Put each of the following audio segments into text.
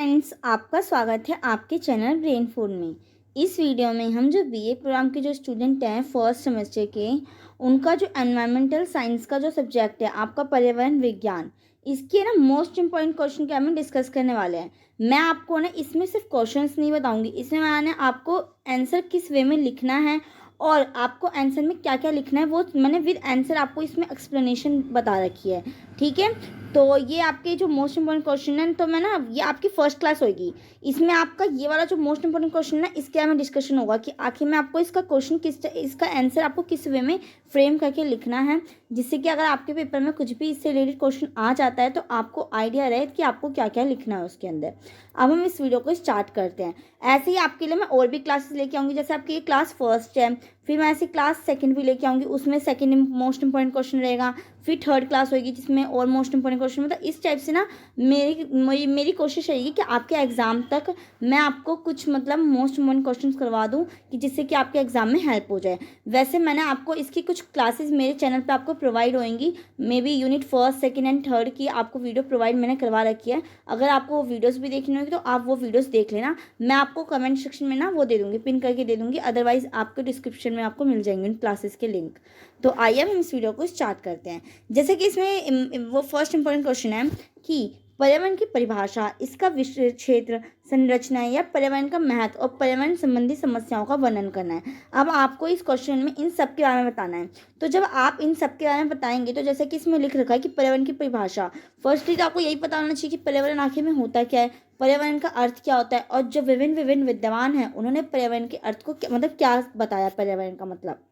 Friends, आपका स्वागत है आपके चैनल ब्रेन फूड में। इस वीडियो में हम जो बीए प्रोग्राम के जो स्टूडेंट हैं फर्स्ट सेमेस्टर के, उनका जो एनवायरमेंटल साइंस का जो सब्जेक्ट है आपका पर्यावरण विज्ञान, इसके ना मोस्ट इम्पॉर्टेंट क्वेश्चन के हम डिस्कस करने वाले हैं। मैं आपको ना इसमें सिर्फ क्वेश्चंस नहीं बताऊंगी, इसमें मैंने आपको आंसर किस वे में लिखना है और आपको आंसर में क्या क्या लिखना है वो मैंने विद आंसर आपको इसमें एक्सप्लेनेशन बता रखी है। ठीक है, तो ये आपके जो मोस्ट इंपॉर्टेंट क्वेश्चन है, तो मैं ना ये आपकी फर्स्ट क्लास होगी। इसमें आपका ये वाला जो मोस्ट इंपॉर्टेंट क्वेश्चन है इसके बारे में डिस्कशन होगा कि आखिर में आपको इसका क्वेश्चन इसका आंसर आपको किस वे में फ्रेम करके लिखना है, जिससे कि अगर आपके पेपर में कुछ भी इससे रिलेटेड क्वेश्चन आ जाता है तो आपको आइडिया रहे कि आपको क्या क्या लिखना है उसके अंदर। अब हम इस वीडियो को स्टार्ट करते हैं। ऐसे ही आपके लिए मैं और भी क्लासेस लेके आऊँगी, जैसे आपकी ये क्लास फर्स्ट है, फिर मैं ऐसी क्लास सेकंड भी लेके आऊँगी, उसमें सेकंड मोस्ट इंपॉर्टेंट क्वेश्चन रहेगा, फिर थर्ड क्लास होगी जिसमें और मोस्ट इंपॉर्टेंट क्वेश्चन। मतलब इस टाइप से ना मेरी कोशिश रहेगी कि आपके एग्ज़ाम तक मैं आपको कुछ मतलब मोस्ट इंपॉर्टेंट क्वेश्चंस करवा दूं कि जिससे कि आपके एग्ज़ाम में हेल्प हो जाए। वैसे मैंने आपको इसकी कुछ क्लासेस मेरे चैनल पे आपको प्रोवाइड होंगी, may be unit first second and third की आपको वीडियो प्रोवाइड मैंने करवा रखी है। अगर आपको वो वीडियोज़ भी देखनी होगी तो आप वो वीडियोज़ देख लेना, मैं आपको कमेंट सेक्शन में ना वो दे दूँगी, पिन करके दे दूँगी, अदरवाइज़ आपको डिस्क्रिप्शन में आपको मिल जाएंगे उन क्लासेस के लिंक। तो आइए हम इस वीडियो को स्टार्ट करते हैं। जैसे कि इसमें वो फर्स्ट इंपॉर्टेंट क्वेश्चन है कि पर्यावरण की परिभाषा, इसका विषय क्षेत्र, संरचना या पर्यावरण का महत्व और पर्यावरण संबंधी समस्याओं का वर्णन करना है। अब आपको इस क्वेश्चन में इन सब के बारे में बताना है। तो जब आप इन सब के बारे में बताएंगे तो जैसे कि इसमें लिख रखा है कि पर्यावरण की परिभाषा, फर्स्टली तो आपको यही पता होना चाहिए कि पर्यावरण आखिर में होता क्या है, पर्यावरण का अर्थ क्या होता है, और जो विभिन्न विद्वान हैं उन्होंने पर्यावरण के अर्थ को मतलब क्या बताया पर्यावरण का मतलब।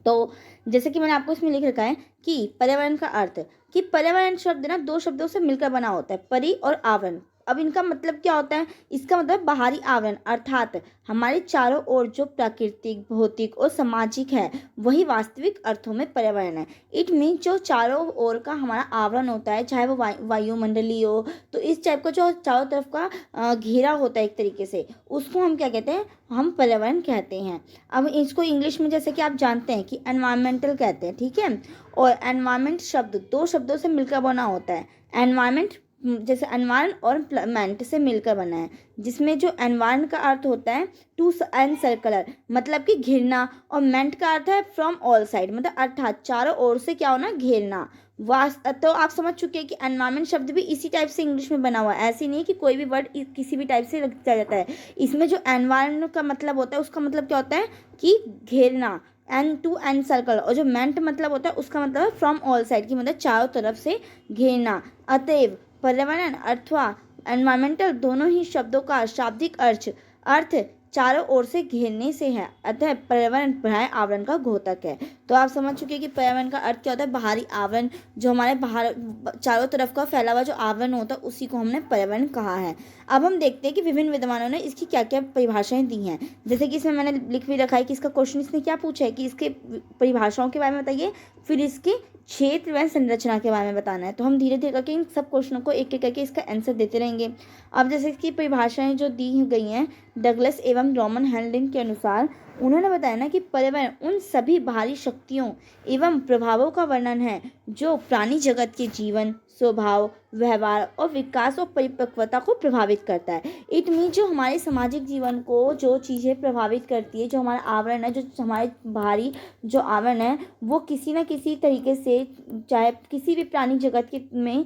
तो जैसे कि मैंने आपको इसमें लिख रखा है कि पर्यावरण का अर्थ, कि पर्यावरण शब्द ना दो शब्दों से मिलकर बना होता है, परि और आवरण। अब इनका मतलब क्या होता है, इसका मतलब बाहरी आवरण अर्थात हमारे चारों ओर जो प्राकृतिक, भौतिक और सामाजिक है वही वास्तविक अर्थों में पर्यावरण है। इट मीन जो चारों ओर का हमारा आवरण होता है, चाहे वो वायुमंडलीय हो, तो इस टाइप का जो चारों तरफ का घेरा होता है एक तरीके से, उसको हम क्या कहते हैं, हम पर्यावरण कहते हैं। अब इसको इंग्लिश में जैसे कि आप जानते हैं कि एनवायरमेंटल कहते हैं, ठीक है। और एनवायरमेंट शब्द दो शब्दों से मिलकर बना होता है। एनवायरमेंट जैसे एनवायरन और मेंट से मिलकर बना है, जिसमें जो एनवायरन का अर्थ होता है टू एंड सर्कुलर, मतलब कि घिरना, और मेंट का अर्थ है फ्रॉम ऑल साइड, मतलब अर्थात चारों ओर से क्या होना, घेरना। तो आप समझ चुके हैं कि एनवायरमेंट शब्द भी इसी टाइप से इंग्लिश में बना हुआ है, ऐसे नहीं कि कोई भी वर्ड किसी भी टाइप से लग जाता है। इसमें जो एनवायरन का मतलब होता है उसका मतलब क्या होता है कि घेरना, एंड टू एंड सर्कल, और जो मेंट मतलब होता है उसका मतलब है फ्रॉम ऑल साइड, की मतलब चारों तरफ से घेरना। अतएव पर्यावरण अथवा एनवायरमेंटल दोनों ही शब्दों का शाब्दिक अर्थ चारों ओर से घेरने से है, अतः पर्यावरण बाह्य आवरण का घोतक है। तो आप समझ चुके हैं कि पर्यावरण का अर्थ क्या होता है, बाहरी आवरण, जो हमारे बाहर चारों तरफ का फैला हुआ जो आवरण होता है उसी को हमने पर्यावरण कहा है। अब हम देखते हैं कि विभिन्न विद्वानों ने इसकी क्या क्या परिभाषाएं दी हैं। जैसे कि इसमें मैंने लिख भी रखा है कि इसका क्वेश्चन इसने क्या पूछा है कि इसके परिभाषाओं के बारे में बताइए, फिर इसके क्षेत्र व संरचना के बारे में बताना है। तो हम धीरे धीरे करके इन सब क्वेश्चनों को एक एक करके इसका आंसर देते रहेंगे। अब जैसे कि परिभाषाएं जो दी गई हैं डगलस एवं रॉमन हेल्डिन के अनुसार, उन्होंने बताया ना कि पर्यावरण उन सभी बाहरी शक्तियों एवं प्रभावों का वर्णन है जो प्राणी जगत के जीवन, स्वभाव, व्यवहार और विकास और परिपक्वता को प्रभावित करता है। इट मीन जो हमारे सामाजिक जीवन को जो चीज़ें प्रभावित करती है, जो हमारा आवरण है, जो हमारे बाहरी जो आवरण है, वो किसी न किसी तरीके से, चाहे किसी भी प्राणी जगत के में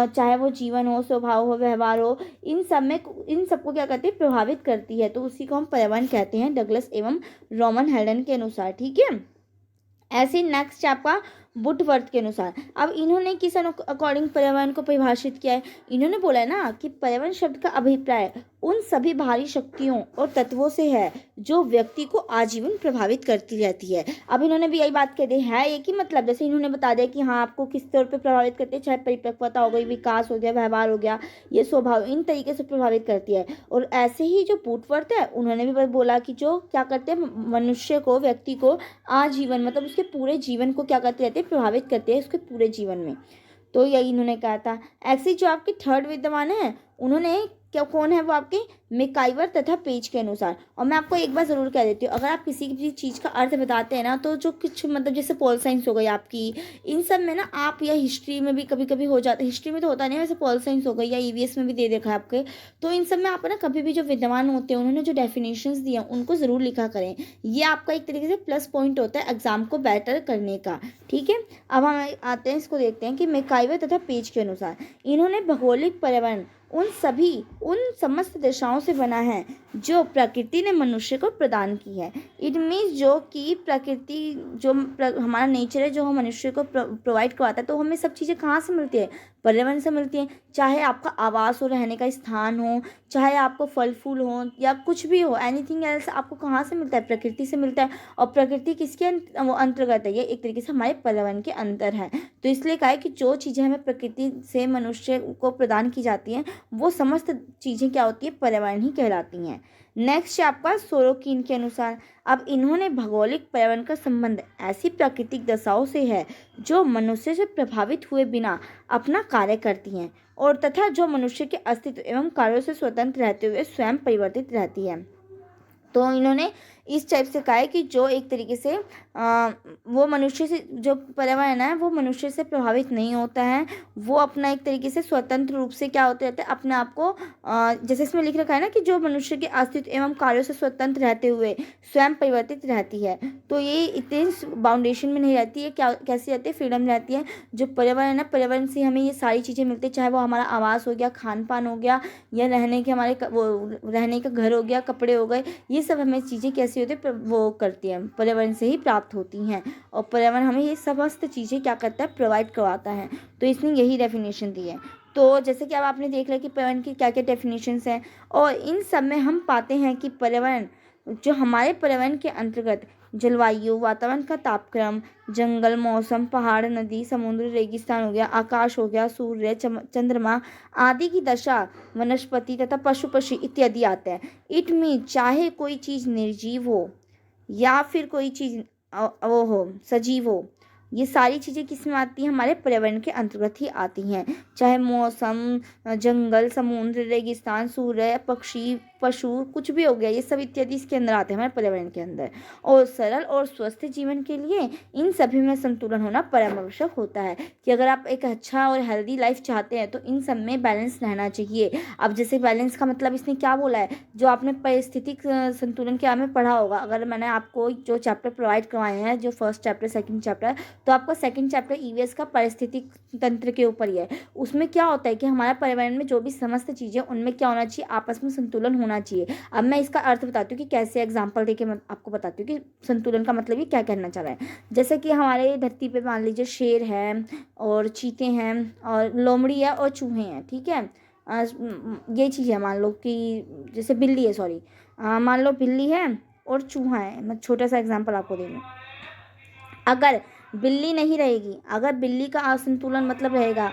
चाहे वो जीवन हो, स्वभाव हो, व्यवहार हो, इन सबको क्या करती है, प्रभावित करती है। तो उसी को हम पर्यावरण कहते हैं डगलस एवं रॉमन हेल्डन के अनुसार, ठीक है। ऐसे नेक्स्ट आपका वुडवर्थ के अनुसार, अब इन्होंने किस अकॉर्डिंग पर्यावरण को परिभाषित किया है, इन्होंने बोला है ना कि पर्यावरण शब्द का अभिप्राय उन सभी बाहरी शक्तियों और तत्वों से है जो व्यक्ति को आजीवन प्रभावित करती रहती है। अब इन्होंने भी यही बात कह दी है, ये कि मतलब जैसे इन्होंने बता दिया कि हाँ आपको किस तौर पे प्रभावित करती है, चाहे परिपक्वता हो गई, विकास हो गया, व्यवहार हो गया, ये स्वभाव, इन तरीके से प्रभावित करती है। और ऐसे ही जो वुडवर्थ है उन्होंने भी बोला कि जो क्या करते हैं, मनुष्य को, व्यक्ति को आजीवन मतलब उसके पूरे जीवन को क्या करते रहते हैं, प्रभावित करते हैं उसके पूरे जीवन में। तो यही इन्होंने कहा था। ऐसे जो आपके थर्ड विद्वान है, उन्होंने क्या, कौन है वो आपके मैकाइवर तथा पेज के अनुसार। और मैं आपको एक बार ज़रूर कह देती हूँ, अगर आप किसी भी चीज़ का अर्थ बताते हैं ना, तो जो कुछ मतलब जैसे पॉल साइंस हो गई आपकी, इन सब में ना आप, या हिस्ट्री में भी कभी कभी हो जाता है, हिस्ट्री में तो होता नहीं है वैसे, पॉल साइंस हो गई या ईवीएस में भी दे देखा है आपके, तो इन सब में आप ना कभी भी जो विद्वान होते हैं उन्होंने जो डेफिनेशंस दिए हैं उनको ज़रूर लिखा करें। ये आपका एक तरीके से प्लस पॉइंट होता है एग्जाम को बेटर करने का। ठीक है, अब हम आते हैं, इसको देखते हैं कि मैकाइवर तथा पेज के अनुसार इन्होंने भौगोलिक पर्यावरण उन समस्त दिशाओं से बना है जो प्रकृति ने मनुष्य को प्रदान की है। इट मीन्स जो कि प्रकृति जो हमारा नेचर है जो हम मनुष्य को प्रोवाइड करवाता है, तो हमें सब चीज़ें कहाँ से मिलती है, पर्यावरण से मिलती है। चाहे आपका आवास हो, रहने का स्थान हो, चाहे आपको फल फूल हो या कुछ भी हो, एनीथिंग एल्स, आपको कहाँ से मिलता है, प्रकृति से मिलता है। और प्रकृति किसके वो अंतर्गत है, ये एक तरीके से हमारे पर्यावरण के अंदर है। तो इसलिए कहा है कि जो चीज़ें हमें प्रकृति से मनुष्य को प्रदान की जाती हैं वो समस्त चीज़ें क्या होती है, पर्यावरण ही कहलाती हैं। नेक्स्ट है आपका सोरोकिन के अनुसार। अब इन्होंने भौगोलिक पर्यावरण का संबंध ऐसी प्राकृतिक दशाओं से है जो मनुष्य से प्रभावित हुए बिना अपना कार्य करती हैं और तथा जो मनुष्य के अस्तित्व एवं कार्यों से स्वतंत्र रहते हुए स्वयं परिवर्तित रहती है। तो इन्होंने इस टाइप से कहा है कि जो एक तरीके से वो मनुष्य से, जो पर्यावरण है वो मनुष्य से प्रभावित नहीं होता है, वो अपना एक तरीके से स्वतंत्र रूप से क्या होते रहते हैं, अपने आप को जैसे इसमें लिख रखा है ना कि जो मनुष्य के अस्तित्व एवं कार्यों से स्वतंत्र रहते हुए स्वयं परिवर्तित रहती है। तो ये इतने बाउंडेशन में नहीं रहती है, क्या कैसी रहती है, फ्रीडम रहती है। जो पर्यावरण है, पर्यावरण से हमें ये सारी चीज़ें मिलती है, चाहे वो हमारा आवास हो गया, खान पान हो गया, या रहने के हमारे वो रहने का घर हो गया, कपड़े हो गए, ये सब हमें चीज़ें कैसी होती है, वो करती हैं, पर्यावरण से ही प्राप्त होती हैं। और पर्यावरण हमें ये समस्त चीज़ें क्या करता है, प्रोवाइड करवाता है। तो इसने यही डेफिनेशन दी है। तो जैसे कि अब आपने देख लिया कि पर्यावरण की क्या क्या डेफिनेशंस हैं, और इन सब में हम पाते हैं कि पर्यावरण जो हमारे पर्यावरण के अंतर्गत जलवायु, वातावरण का तापक्रम, जंगल, मौसम, पहाड़, नदी, समुद्र, रेगिस्तान हो गया, आकाश हो गया, सूर्य, चंद्रमा आदि की दशा, वनस्पति तथा पशु पक्षी इत्यादि आते हैं। इट मीन चाहे कोई चीज़ निर्जीव हो या फिर कोई चीज़ वो हो, सजीव हो, ये सारी चीज़ें किस में आती हैं, हमारे पर्यावरण के अंतर्गत ही आती हैं। चाहे मौसम, जंगल, समुद्र, रेगिस्तान, सूर्य, पक्षी, पशु, कुछ भी हो गया, ये सब इत्यादि इसके अंदर आते हैं, हमारे पर्यावरण के अंदर। और सरल और स्वस्थ जीवन के लिए इन सभी में संतुलन होना परम आवश्यक होता है। कि अगर आप एक अच्छा और हेल्दी लाइफ चाहते हैं तो इन सब में बैलेंस रहना चाहिए। अब जैसे बैलेंस का मतलब इसने क्या बोला है, जो आपने परिस्थितिक संतुलन के में पढ़ा होगा, अगर मैंने आपको जो चैप्टर प्रोवाइड करवाए हैं, जो फर्स्ट चैप्टर, सेकंड चैप्टर, तो आपका सेकंड चैप्टर ईवीएस का परिस्थितिक तंत्र के ऊपर ही है। उसमें क्या होता है कि हमारा पर्यावरण में जो भी समस्त चीज़ें, उनमें क्या होना चाहिए, आपस में संतुलन होना चाहिए। अब मैं इसका अर्थ बताती हूँ कि कैसे, एग्जाम्पल देके मैं आपको बताती हूँ कि संतुलन का मतलब ये क्या कहना चाह रहा है। जैसे कि हमारे धरती पे मान लीजिए शेर है और चीते हैं और लोमड़ी है और चूहे हैं, ठीक है। ये चीज़ है, मान लो कि जैसे बिल्ली है, सॉरी, मान लो बिल्ली है और चूहा है। मैं छोटा सा एग्जांपल आपको दे दूँ। अगर बिल्ली नहीं रहेगी, अगर बिल्ली का असंतुलन मतलब रहेगा,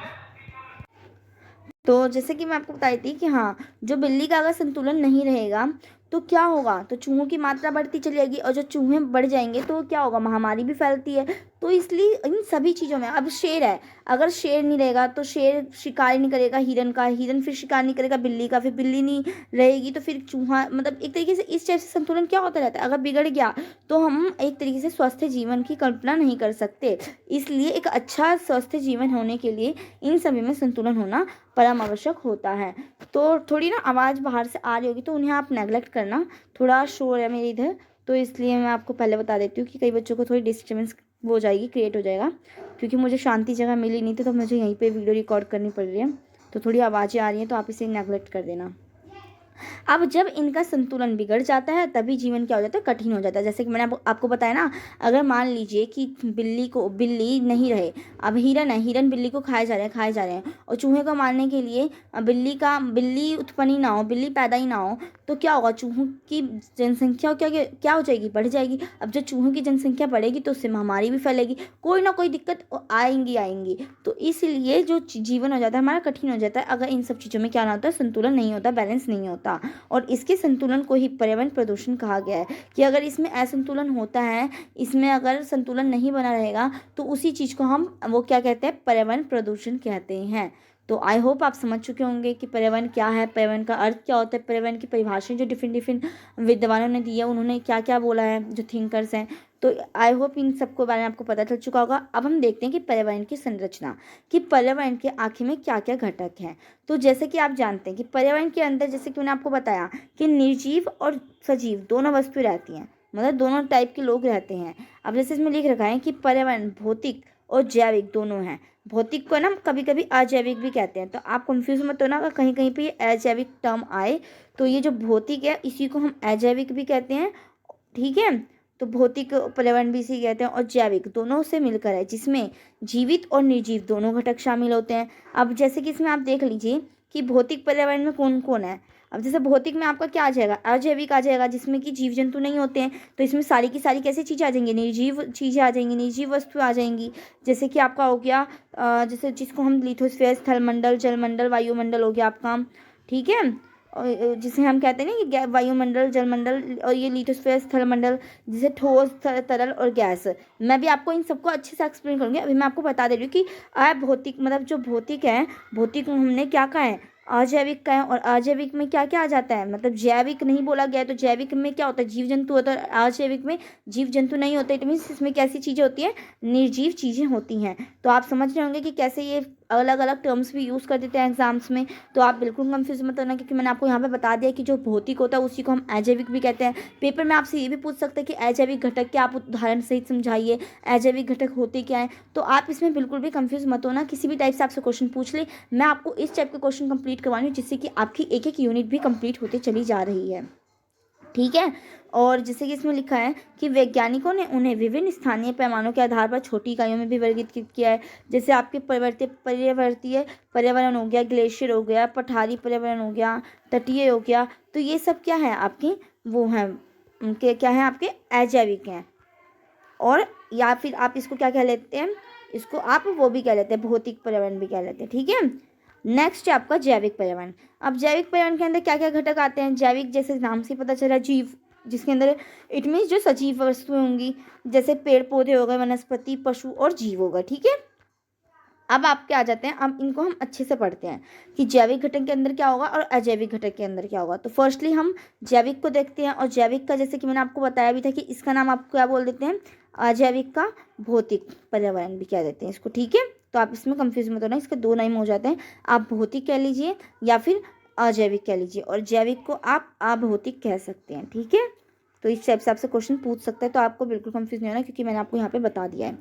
तो जैसे कि मैं आपको बताई थी कि हाँ, जो बिल्ली का अगर संतुलन नहीं रहेगा तो क्या होगा, तो चूहों की मात्रा बढ़ती चली जाएगी, और जो चूहे बढ़ जाएंगे तो क्या होगा, महामारी भी फैलती है। तो इसलिए इन सभी चीज़ों में, अब शेर है, अगर शेर नहीं रहेगा तो शेर शिकार नहीं करेगा हिरन का, हिरन फिर शिकार नहीं करेगा बिल्ली का, फिर बिल्ली नहीं रहेगी तो फिर चूहा, मतलब एक तरीके से इस टाइप से संतुलन क्या होता रहता है। अगर बिगड़ गया तो हम एक तरीके से स्वस्थ जीवन की कल्पना नहीं कर सकते। इसलिए एक अच्छा स्वस्थ जीवन होने के लिए इन सभी में संतुलन होना परम आवश्यक होता है। तो थोड़ी ना आवाज़ बाहर से आ रही होगी तो उन्हें आप नेगलेक्ट करना, थोड़ा शोर है मेरे इधर, तो इसलिए मैं आपको पहले बता देती हूँ कि कई बच्चों को थोड़ी डिस्टर्बेंस हो जाएगी, क्रिएट हो जाएगा, क्योंकि मुझे शांति जगह मिली नहीं थी तो मुझे यहीं पे वीडियो रिकॉर्ड करनी पड़ रही है। तो थोड़ी आवाज़ें आ रही हैं तो आप इसे नेगलेक्ट कर देना। अब जब इनका संतुलन बिगड़ जाता है तभी जीवन क्या हो जाता है, कठिन हो जाता है। जैसे कि मैंने आपको बताया ना, अगर मान लीजिए कि बिल्ली नहीं रहे, अब हिरन है, हिरन बिल्ली को खाए जा रहे हैं और चूहे को मारने के लिए बिल्ली उत्पन्न ही ना हो, बिल्ली पैदा ही ना हो, तो क्या होगा, चूहों की जनसंख्या क्या हो जाएगी, बढ़ जाएगी। अब जब चूहों की जनसंख्या बढ़ेगी तो उससे महामारी भी फैलेगी, कोई ना कोई दिक्कत आएंगी। तो इसलिए जो जीवन हो जाता है हमारा कठिन हो जाता है, अगर इन सब चीज़ों में क्या ना होता है, संतुलन नहीं होता, बैलेंस नहीं होता। और इसके संतुलन को ही पर्यावरण प्रदूषण कहा गया है। कि अगर इसमें असंतुलन होता है, इसमें अगर संतुलन नहीं बना रहेगा तो उसी चीज़ को हम वो क्या कहते हैं, पर्यावरण प्रदूषण कहते हैं। तो आई होप आप समझ चुके होंगे कि पर्यावरण क्या है, पर्यावरण का अर्थ क्या होता है, पर्यावरण की परिभाषाएं जो डिफरेंट डिफरेंट विद्वानों ने दी है, उन्होंने क्या क्या बोला है, जो थिंकर्स हैं। तो आई होप इन सबको बारे में आपको पता चल चुका होगा। अब हम देखते हैं कि पर्यावरण की संरचना, कि पर्यावरण के आखिर में क्या क्या घटक हैं। तो जैसे कि आप जानते हैं कि पर्यावरण के अंदर, जैसे कि मैंने आपको बताया कि निर्जीव और सजीव दोनों वस्तुएं रहती हैं, मतलब दोनों टाइप के लोग रहते हैं। अब जैसे इसमें लिख रखा है कि पर्यावरण भौतिक और जैविक दोनों हैं। भौतिक को ना कभी कभी अजैविक भी कहते हैं, तो आप कंफ्यूज मत होना अगर कहीं कहीं पे ये अजैविक टर्म आए। तो ये जो भौतिक है इसी को हम अजैविक भी कहते हैं, ठीक है। तो भौतिक पर्यावरण भी इसी कहते हैं, और जैविक दोनों से मिलकर है, जिसमें जीवित और निर्जीव दोनों घटक शामिल होते हैं। अब जैसे कि इसमें आप देख लीजिए कि भौतिक पर्यावरण में कौन कौन है। अब जैसे भौतिक में आपका क्या आ जाएगा, अजैविक आ जाएगा, जिसमें कि जीव जंतु नहीं होते हैं। तो इसमें सारी की सारी कैसी चीज़ें आ जाएंगी, निर्जीव चीज़ें आ जाएंगी, निर्जीव वस्तु आ जाएंगी। जैसे कि आपका हो गया जैसे जिसको हम लिथोस्फीयर, स्थलमंडल, जलमंडल, वायुमंडल हो गया आपका, ठीक है। और जिसे हम कहते हैं ना कि वायुमंडल, जलमंडल, और ये लिथोस्फीयर, स्थलमंडल, जिसे ठोस, तरल और गैस। मैं भी आपको इन सबको अच्छे से एक्सप्लेन करूँगी। अभी मैं आपको बता दे रही हूँ कि अभौतिक मतलब जो भौतिक है, भौतिक हमने क्या कहा है, अजैविक का है। और अजैविक में क्या क्या आ जाता है, मतलब जैविक नहीं बोला गया है, तो जैविक में क्या होता है, जीव जंतु होता है, और अजैविक में जीव जंतु नहीं होते। इट मीन्स इसमें कैसी चीज़ें होती हैं, निर्जीव चीज़ें होती हैं। तो आप समझ रहे होंगे कि कैसे ये अलग अलग टर्म्स भी यूज़ कर देते हैं एग्जाम्स में। तो आप बिल्कुल कंफ्यूज मत होना, क्योंकि मैंने आपको यहाँ पे बता दिया कि जो भौतिक होता है उसी को हम अजैविक भी कहते हैं। पेपर में आपसे ये भी पूछ सकते हैं कि अजैविक घटक क्या, आप उदाहरण सहित समझाइए, अजैविक घटक होते क्या है। तो आप इसमें बिल्कुल भी कंफ्यूज मत होना, किसी भी टाइप से आपसे क्वेश्चन पूछ ले, मैं आपको इस टाइप के क्वेश्चन कंप्लीट करवानी हूँ, जिससे कि आपकी एक एक यूनिट भी कंप्लीट होती चली जा रही है, ठीक है। और जैसे कि इसमें लिखा है कि वैज्ञानिकों ने उन्हें विभिन्न स्थानीय पैमानों के आधार पर छोटी इकाइयों में भी वर्गीकृत किया है। जैसे आपके पर्यावरणीय पर्यावरण हो गया, ग्लेशियर हो गया, पठारी पर्यावरण हो गया, तटीय हो गया। तो ये सब क्या है आपके, वो हैं उनके क्या है, आपके अजैविक हैं। और या फिर आप इसको क्या कह लेते हैं, इसको आप वो भी कह लेते हैं, भौतिक पर्यावरण भी कह लेते हैं, ठीक है। नेक्स्ट है आपका जैविक पर्यावरण। अब जैविक पर्यावरण के अंदर क्या क्या घटक आते हैं, जैविक जैसे नाम से पता चला, जीव, जिसके अंदर इट मीन्स जो सजीव वस्तुएं होंगी, जैसे पेड़ पौधे हो गए, वनस्पति, पशु और जीव होगा, ठीक है। अब आपके आ जाते हैं, अब इनको हम अच्छे से पढ़ते हैं कि जैविक घटक के अंदर क्या होगा और अजैविक घटक के अंदर क्या होगा। तो फर्स्टली हम जैविक को देखते हैं, और जैविक का जैसे कि मैंने आपको बताया भी था कि इसका नाम आप क्या बोल देते हैं, अजैविक का भौतिक पर्यावरण भी कह देते हैं इसको, ठीक है। तो आप इसमें कंफ्यूज मत होना, इसके दो नाम हो जाते हैं, आप भौतिक कह लीजिए या फिर अजैविक कह लीजिए, और जैविक को आप अभौतिक कह सकते हैं, ठीक है। तो इस टाइप से आपसे क्वेश्चन पूछ सकते हैं, तो आपको बिल्कुल कंफ्यूज नहीं होना, क्योंकि मैंने आपको यहाँ पे बता दिया है।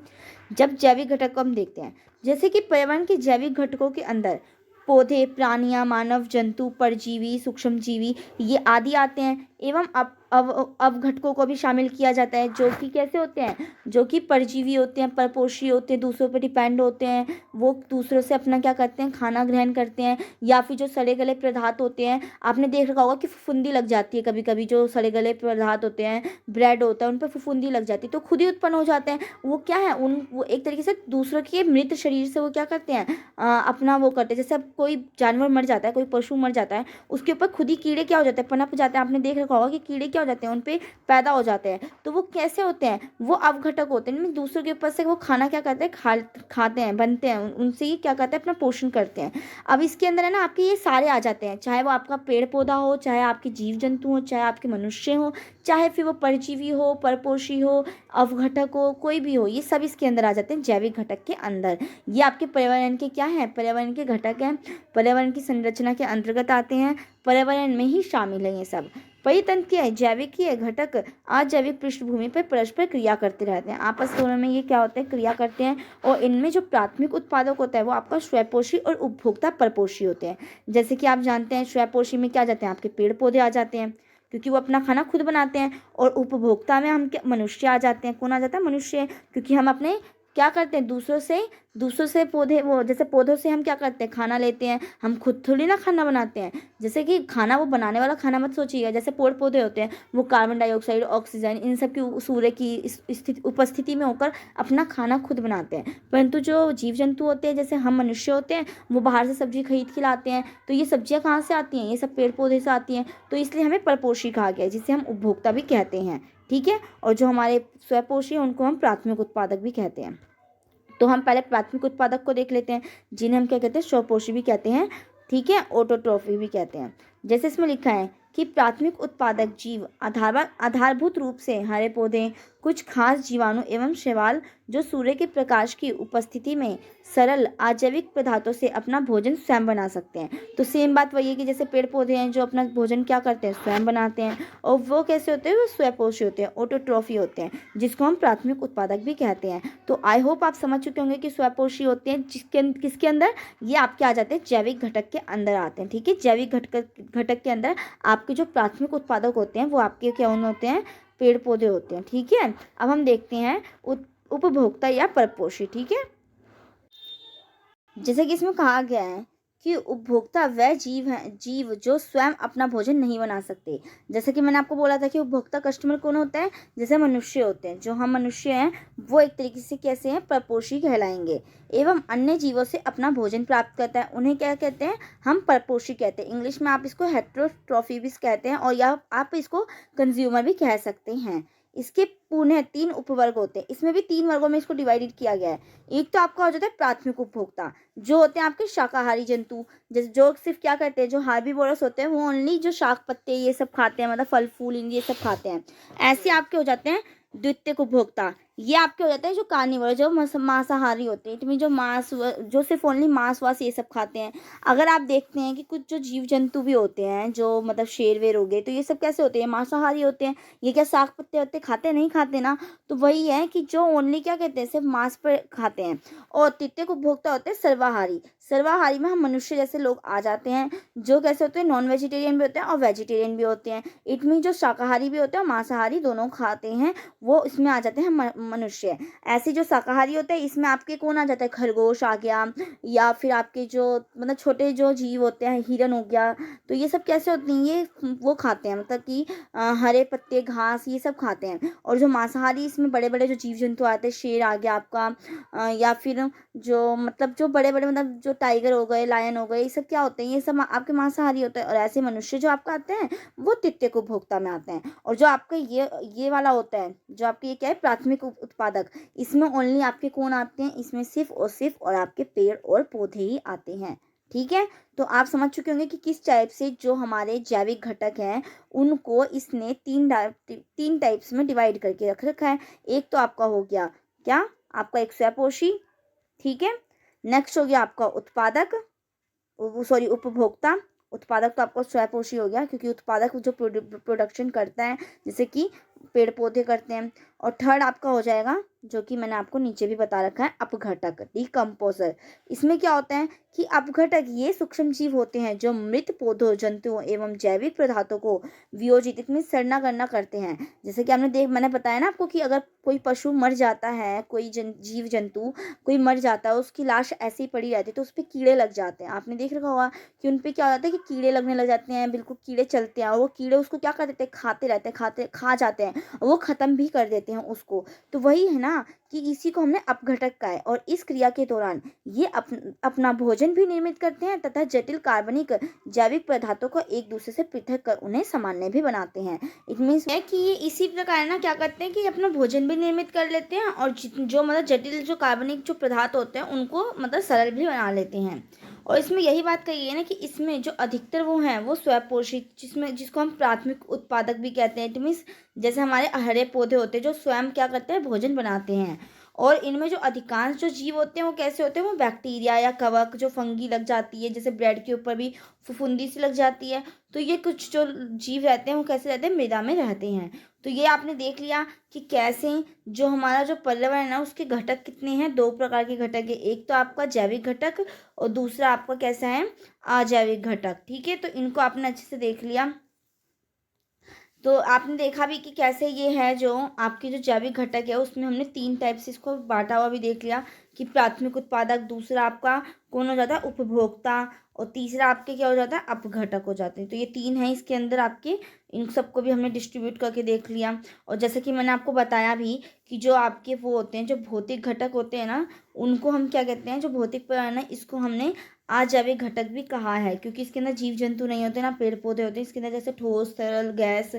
जब जैविक घटक को हम देखते हैं, जैसे कि पर्यावरण के जैविक घटकों के अंदर पौधे, प्राणियां, मानव, जंतु, परजीवी, सूक्ष्मजीवी ये आदि आते हैं, एवं अवघटकों को भी शामिल किया जाता है, जो कि कैसे होते हैं, जो कि परजीवी होते हैं, परपोषी होते हैं, दूसरों पर डिपेंड होते हैं, वो दूसरों से अपना क्या करते हैं, खाना ग्रहण करते हैं। या फिर जो सड़े गले पदार्थ होते हैं, आपने देख रखा होगा कि फफूंदी लग जाती है कभी कभी, जो सड़े गले पदार्थ होते हैं, ब्रेड होता है, उन पर फफूंदी लग जाती है, तो खुद ही उत्पन्न हो जाते हैं। वो क्या है, वो एक तरीके से दूसरों के मृत शरीर से वो क्या करते हैं, अपना वो करते हैं। जैसे अब कोई जानवर मर जाता है, कोई पशु मर जाता है, उसके ऊपर खुद ही कीड़े क्या हो जाते हैं, पनप जाते हैं। आपने देख रखा होगा कि कीड़े क्या हो जाते हैं, उन पे पैदा हो जाते हैं। तो वो कैसे होते हैं, वो अवघटक होते हैं, दूसरों के ऊपर से वो खाना क्या करते हैं, खाते हैं, बनते हैं, उनसे ही क्या करते हैं, अपना पोषण करते हैं। अब इसके अंदर है ना आपके ये सारे आ जाते हैं, चाहे वो आपका पेड़ पौधा हो, चाहे आपके जीव जंतु हो, चाहे आपके मनुष्य हो, चाहे फिर वो परजीवी हो, परपोषी हो, अवघटक हो, कोई भी हो, ये सब इसके अंदर आ जाते हैं जैविक घटक के अंदर। ये आपके पर्यावरण के क्या है, पर्यावरण के घटक हैं, पर्यावरण की संरचना के अंतर्गत आते हैं, पर्यावरण में ही शामिल है ये सब। परितंत्र क्या है, जैविक ही है, घटक अजैविक पृष्ठभूमि पर परस्पर क्रिया करते रहते हैं, आपस दोनों में ये क्या होते हैं, क्रिया करते हैं। और इनमें जो प्राथमिक उत्पादक होता है वो आपका स्वयंपोषी और उपभोक्ता परपोषी होते हैं। जैसे कि आप जानते हैं स्वयंपोषी में क्या जाते हैं, आपके पेड़ पौधे आ जाते हैं, क्योंकि वो अपना खाना खुद बनाते हैं। और उपभोक्ता में हम क्या, मनुष्य आ जाते हैं। कौन आ जाता है, मनुष्य, क्योंकि हम अपने क्या करते हैं, दूसरों से पौधे, वो जैसे पौधों से हम क्या करते हैं, खाना लेते हैं, हम खुद थोड़ी ना खाना बनाते हैं। जैसे कि खाना वो बनाने वाला खाना मत सोचिएगा, जैसे पेड़ पौधे होते हैं वो कार्बन डाइऑक्साइड, ऑक्सीजन, इन सब की सूर्य की उपस्थिति में होकर अपना खाना खुद बनाते हैं। परंतु जो जीव जंतु होते हैं, जैसे हम मनुष्य होते हैं, वो बाहर से सब्जी खरीद के लाते हैं। तो ये सब्जियां कहाँ से आती हैं, ये सब पेड़ पौधे से आती हैं। तो इसलिए हमें परपोषी कहा गया है, जिसे हम उपभोक्ता भी कहते हैं, ठीक है। और जो हमारे स्वयंपोषी हैं उनको हम प्राथमिक उत्पादक भी कहते हैं। तो हम पहले प्राथमिक उत्पादक को देख लेते हैं, जिन्हें हम क्या कहते हैं, स्वपोषी भी कहते हैं, ठीक है, ऑटोट्रॉफी भी कहते हैं। जैसे इसमें लिखा है कि प्राथमिक उत्पादक जीव आधारभूत रूप से हरे पौधे, कुछ खास जीवाणु एवं शैवाल जो सूर्य के प्रकाश की उपस्थिति में सरल अजैविक पदार्थों से अपना भोजन स्वयं बना सकते हैं। तो सेम बात वही है कि जैसे पेड़ पौधे हैं जो अपना भोजन क्या करते हैं, स्वयं बनाते हैं, और वो कैसे होते हैं, वो स्वपोषी होते हैं, ऑटोट्रॉफी होते हैं, जिसको हम प्राथमिक उत्पादक भी कहते हैं। तो आई होप आप समझ चुके होंगे कि स्वपोषी होते हैं किसके अंदर, ये आपके आ जाते हैं जैविक घटक के अंदर आते हैं, ठीक है। जैविक घटक के अंदर आपके जो प्राथमिक उत्पादक होते हैं वो आपके क्या होते हैं, पेड़ पौधे होते हैं, ठीक है। अब हम देखते हैं उपभोक्ता या परपोषी, ठीक है। जैसे कि इसमें कहा गया है कि उपभोक्ता वह जीव जो स्वयं अपना भोजन नहीं बना सकते। जैसे कि मैंने आपको बोला था कि उपभोक्ता कस्टमर कौन होता है, जैसे मनुष्य होते हैं, जो हम मनुष्य हैं वो एक तरीके से कैसे हैं, परपोषी कहलाएंगे, एवं अन्य जीवों से अपना भोजन प्राप्त करता है, उन्हें क्या कहते हैं, हम परपोषी कहते हैं। इंग्लिश में आप इसको हेटेरोट्रॉफी भी कहते हैं, और या आप इसको कंज्यूमर भी कह सकते हैं। इसके पुनः 3 उपवर्ग होते हैं, इसमें भी 3 वर्गों में इसको डिवाइडेड किया गया है। एक तो आपका हो जाता है प्राथमिक उपभोक्ता, जो होते हैं आपके शाकाहारी जंतु, जैसे जो सिर्फ क्या करते हैं, जो हार्बीवोरस होते हैं, वो ओनली जो शाक पत्ते ये सब खाते हैं, मतलब फल फूल ये सब खाते हैं। ऐसे आपके हो जाते हैं द्वितीयक उपभोक्ता, ये आपके हो जाते हैं जो कार्निवोर, जो मांसाहारी होते हैं, इतनी जो जो सिर्फ ओनली मांस वास ये सब खाते हैं। अगर आप देखते हैं कि कुछ जो जीव जंतु भी होते हैं, जो मतलब शेर वेर हो गए, तो ये सब कैसे होते हैं, मांसाहारी होते हैं। ये क्या साग पत्ते होते खाते नहीं खाते ना, तो वही है कि जो ओनली क्या कहते हैं, सिर्फ मांस पर खाते हैं। और तृतीयक उपभोक्ता होते हैं सर्वाहारी। सर्वाहारी में हम मनुष्य जैसे लोग आ जाते हैं, जो कैसे होते हैं, नॉन वेजिटेरियन भी होते हैं और वेजिटेरियन भी होते हैं। इट मीन जो शाकाहारी भी होते हैं और मांसाहारी दोनों खाते हैं, वो इसमें आ जाते हैं मनुष्य। ऐसे जो शाकाहारी होते हैं, इसमें आपके कौन आ जाता है, खरगोश आ गया, या फिर आपके जो मतलब छोटे जो जीव होते हैं, हिरन हो गया। तो ये सब कैसे होते हैं, ये वो खाते हैं, मतलब कि हरे पत्ते घास ये सब खाते हैं। और जो मांसाहारी, इसमें बड़े बड़े जो जीव जंतु आते हैं, शेर आ गया आपका, या फिर जो मतलब जो बड़े बड़े मतलब जो टाइगर हो गए, लायन हो गए, ये सब क्या होते हैं, ये सब आपके मांसाहारी होते हैं। और ऐसे मनुष्य जो आपका आते हैं वो तृतीयक उपभोक्ता में आते हैं। और जो आपका ये वाला होता है, जो आपके ये क्या है, प्राथमिक उत्पादक, इसमें ओनली आपके कौन आते हैं, इसमें सिर्फ और आपके पेड़ और पौधे ही आते हैं, ठीक है। तो आप समझ चुके होंगे कि किस टाइप से जो हमारे जैविक घटक हैं उनको इसने तीन टाइप्स में डिवाइड करके रख रखा है। एक तो आपका हो गया क्या, आपका एक स्वपोषी, ठीक है। नेक्स्ट हो गया आपका उत्पादक, सॉरी उपभोक्ता। उत्पादक तो आपका स्वपोषी हो गया, क्योंकि उत्पादक जो प्रोडक्शन करता है, जैसे कि पेड़ पौधे करते हैं। और थर्ड आपका हो जाएगा, जो कि मैंने आपको नीचे भी बता रखा है, अपघटक, डिकम्पोजर। इसमें क्या होता है कि अपघटक ये सूक्ष्म जीव होते हैं जो मृत पौधों, जंतुओं एवं जैविक पदार्थों को वियोजित इसमें सड़ना गड़ना करते हैं। जैसे कि मैंने बताया ना आपको कि अगर कोई पशु मर जाता है, कोई जीव जंतु कोई मर जाता है, उसकी लाश ऐसे ही पड़ी रहती है, तो उस पर कीड़े लग जाते हैं। आपने देख रखा होगा कि उन पर क्या हो जाता है कि कीड़े लगने लग जाते हैं, बिल्कुल कीड़े चलते हैं, और वो कीड़े उसको क्या कर देते हैं, खाते रहते हैं, खा जाते हैं, और वो ख़त्म भी कर देते हैं उसको। तो वही है ना कि इसी को हमने अपघटक कहा है। और इस क्रिया के दौरान ये अपना भोजन भी निर्मित करते हैं तथा जटिल कार्बनिक जैविक पदार्थों को एक दूसरे से पृथक कर उन्हें सामान्य भी बनाते हैं। इट मीन्स है कि ये इसी प्रकार ना क्या करते हैं कि अपना भोजन भी निर्मित कर लेते हैं, और जो मतलब जटिल जो कार्बनिक जो पदार्थ होते हैं उनको मतलब सरल भी बना लेते हैं। और इसमें यही बात कही है ना कि इसमें जो अधिकतर वो हैं वो स्वपोषित, जिसको हम प्राथमिक उत्पादक भी कहते हैं। इट मीन्स जैसे हमारे हरे पौधे होते हैं जो स्वयं क्या करते हैं, भोजन बनाते हैं। और इनमें जो अधिकांश जो जीव होते हैं वो कैसे होते हैं, वो बैक्टीरिया या कवक, जो फंगी लग जाती है, जैसे ब्रेड के ऊपर भी फुफुंदी सी लग जाती है, तो ये कुछ जो जीव रहते हैं वो कैसे रहते हैं, मृदा में रहते हैं। तो ये आपने देख लिया कि कैसे जो हमारा जो पर्यावरण है उसके घटक कितने हैं, 2 प्रकार के घटक है। एक तो आपका जैविक घटक और दूसरा आपका कैसा है, अजैविक घटक, ठीक है। तो इनको आपने अच्छे से देख लिया। तो आपने देखा भी कि कैसे ये है जो आपकी जो जैविक घटक है उसमें हमने 3 टाइप से इसको बांटा हुआ भी देख लिया कि प्राथमिक उत्पादक, दूसरा आपका कौन हो जाता है, उपभोक्ता, और तीसरा आपके क्या हो जाता है, अपघटक हो जाते हैं। तो ये 3 हैं इसके अंदर आपके, इन सबको भी हमने डिस्ट्रीब्यूट करके देख लिया। और जैसे कि मैंने आपको बताया भी कि जो आपके वो होते हैं जो भौतिक घटक होते हैं ना, उनको हम क्या कहते हैं, जो भौतिक पर्यावरण है इसको हमने अजैविक घटक भी कहा है, क्योंकि इसके अंदर जीव जंतु नहीं होते ना, पेड़ पौधे होते हैं। इसके अंदर जैसे ठोस, तरल, गैस,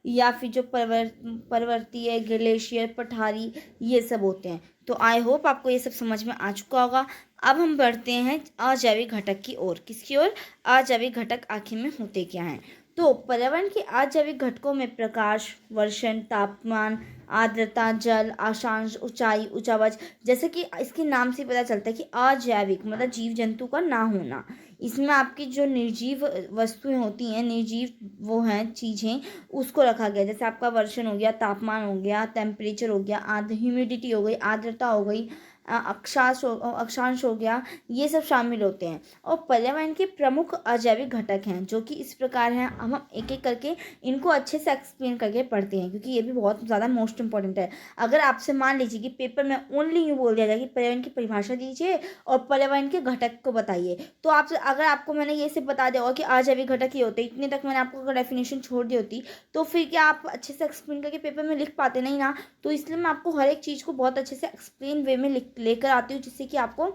या फिर जो परवर्तीय, ग्लेशियर, पठारी, ये सब होते हैं। तो आई होप आपको ये सब समझ में आ चुका होगा। अब हम बढ़ते हैं अजैविक घटक की ओर। किसकी ओर? अजैविक घटक आखिर में होते क्या हैं? तो पर्यावरण के अजैविक घटकों में प्रकाश, वर्षण, तापमान, आर्द्रता, जल, अक्षांश, ऊंचाई, उच्चावच, जैसे कि इसके नाम से पता चलता है कि अजैविक मतलब जीव जंतु का ना होना। इसमें आपकी जो निर्जीव वस्तुएं होती हैं, निर्जीव वो हैं चीज़ें, उसको रखा गया। जैसे आपका वर्षण हो गया, तापमान हो गया, टेम्परेचर हो गया, ह्यूमिडिटी हो गई, आर्द्रता हो गई, अक्षांश हो गया, ये सब शामिल होते हैं। और पर्यावरण के प्रमुख अजैविक घटक हैं जो कि इस प्रकार हैं। हम एक एक करके इनको अच्छे से एक्सप्लेन करके पढ़ते हैं, क्योंकि ये भी बहुत ज़्यादा मोस्ट इंपॉर्टेंट है। अगर आपसे मान लीजिए कि पेपर में ओनली यूँ बोल दिया जाए कि पर्यावरण की परिभाषा दीजिए और पर्यावरण के घटक को बताइए, तो आपसे अगर आपको मैंने ये सिर्फ बता दिया होगा कि अजैविक घटक ये होते हैं, इतने तक मैंने आपको अगर डेफिनेशन छोड़ दी होती, तो फिर क्या आप अच्छे से एक्सप्लेन करके पेपर में लिख पाते? नहीं ना। तो इसलिए मैं आपको हर एक चीज़ को बहुत अच्छे से एक्सप्लेन वे में लेकर आती हूँ, जिससे कि आपको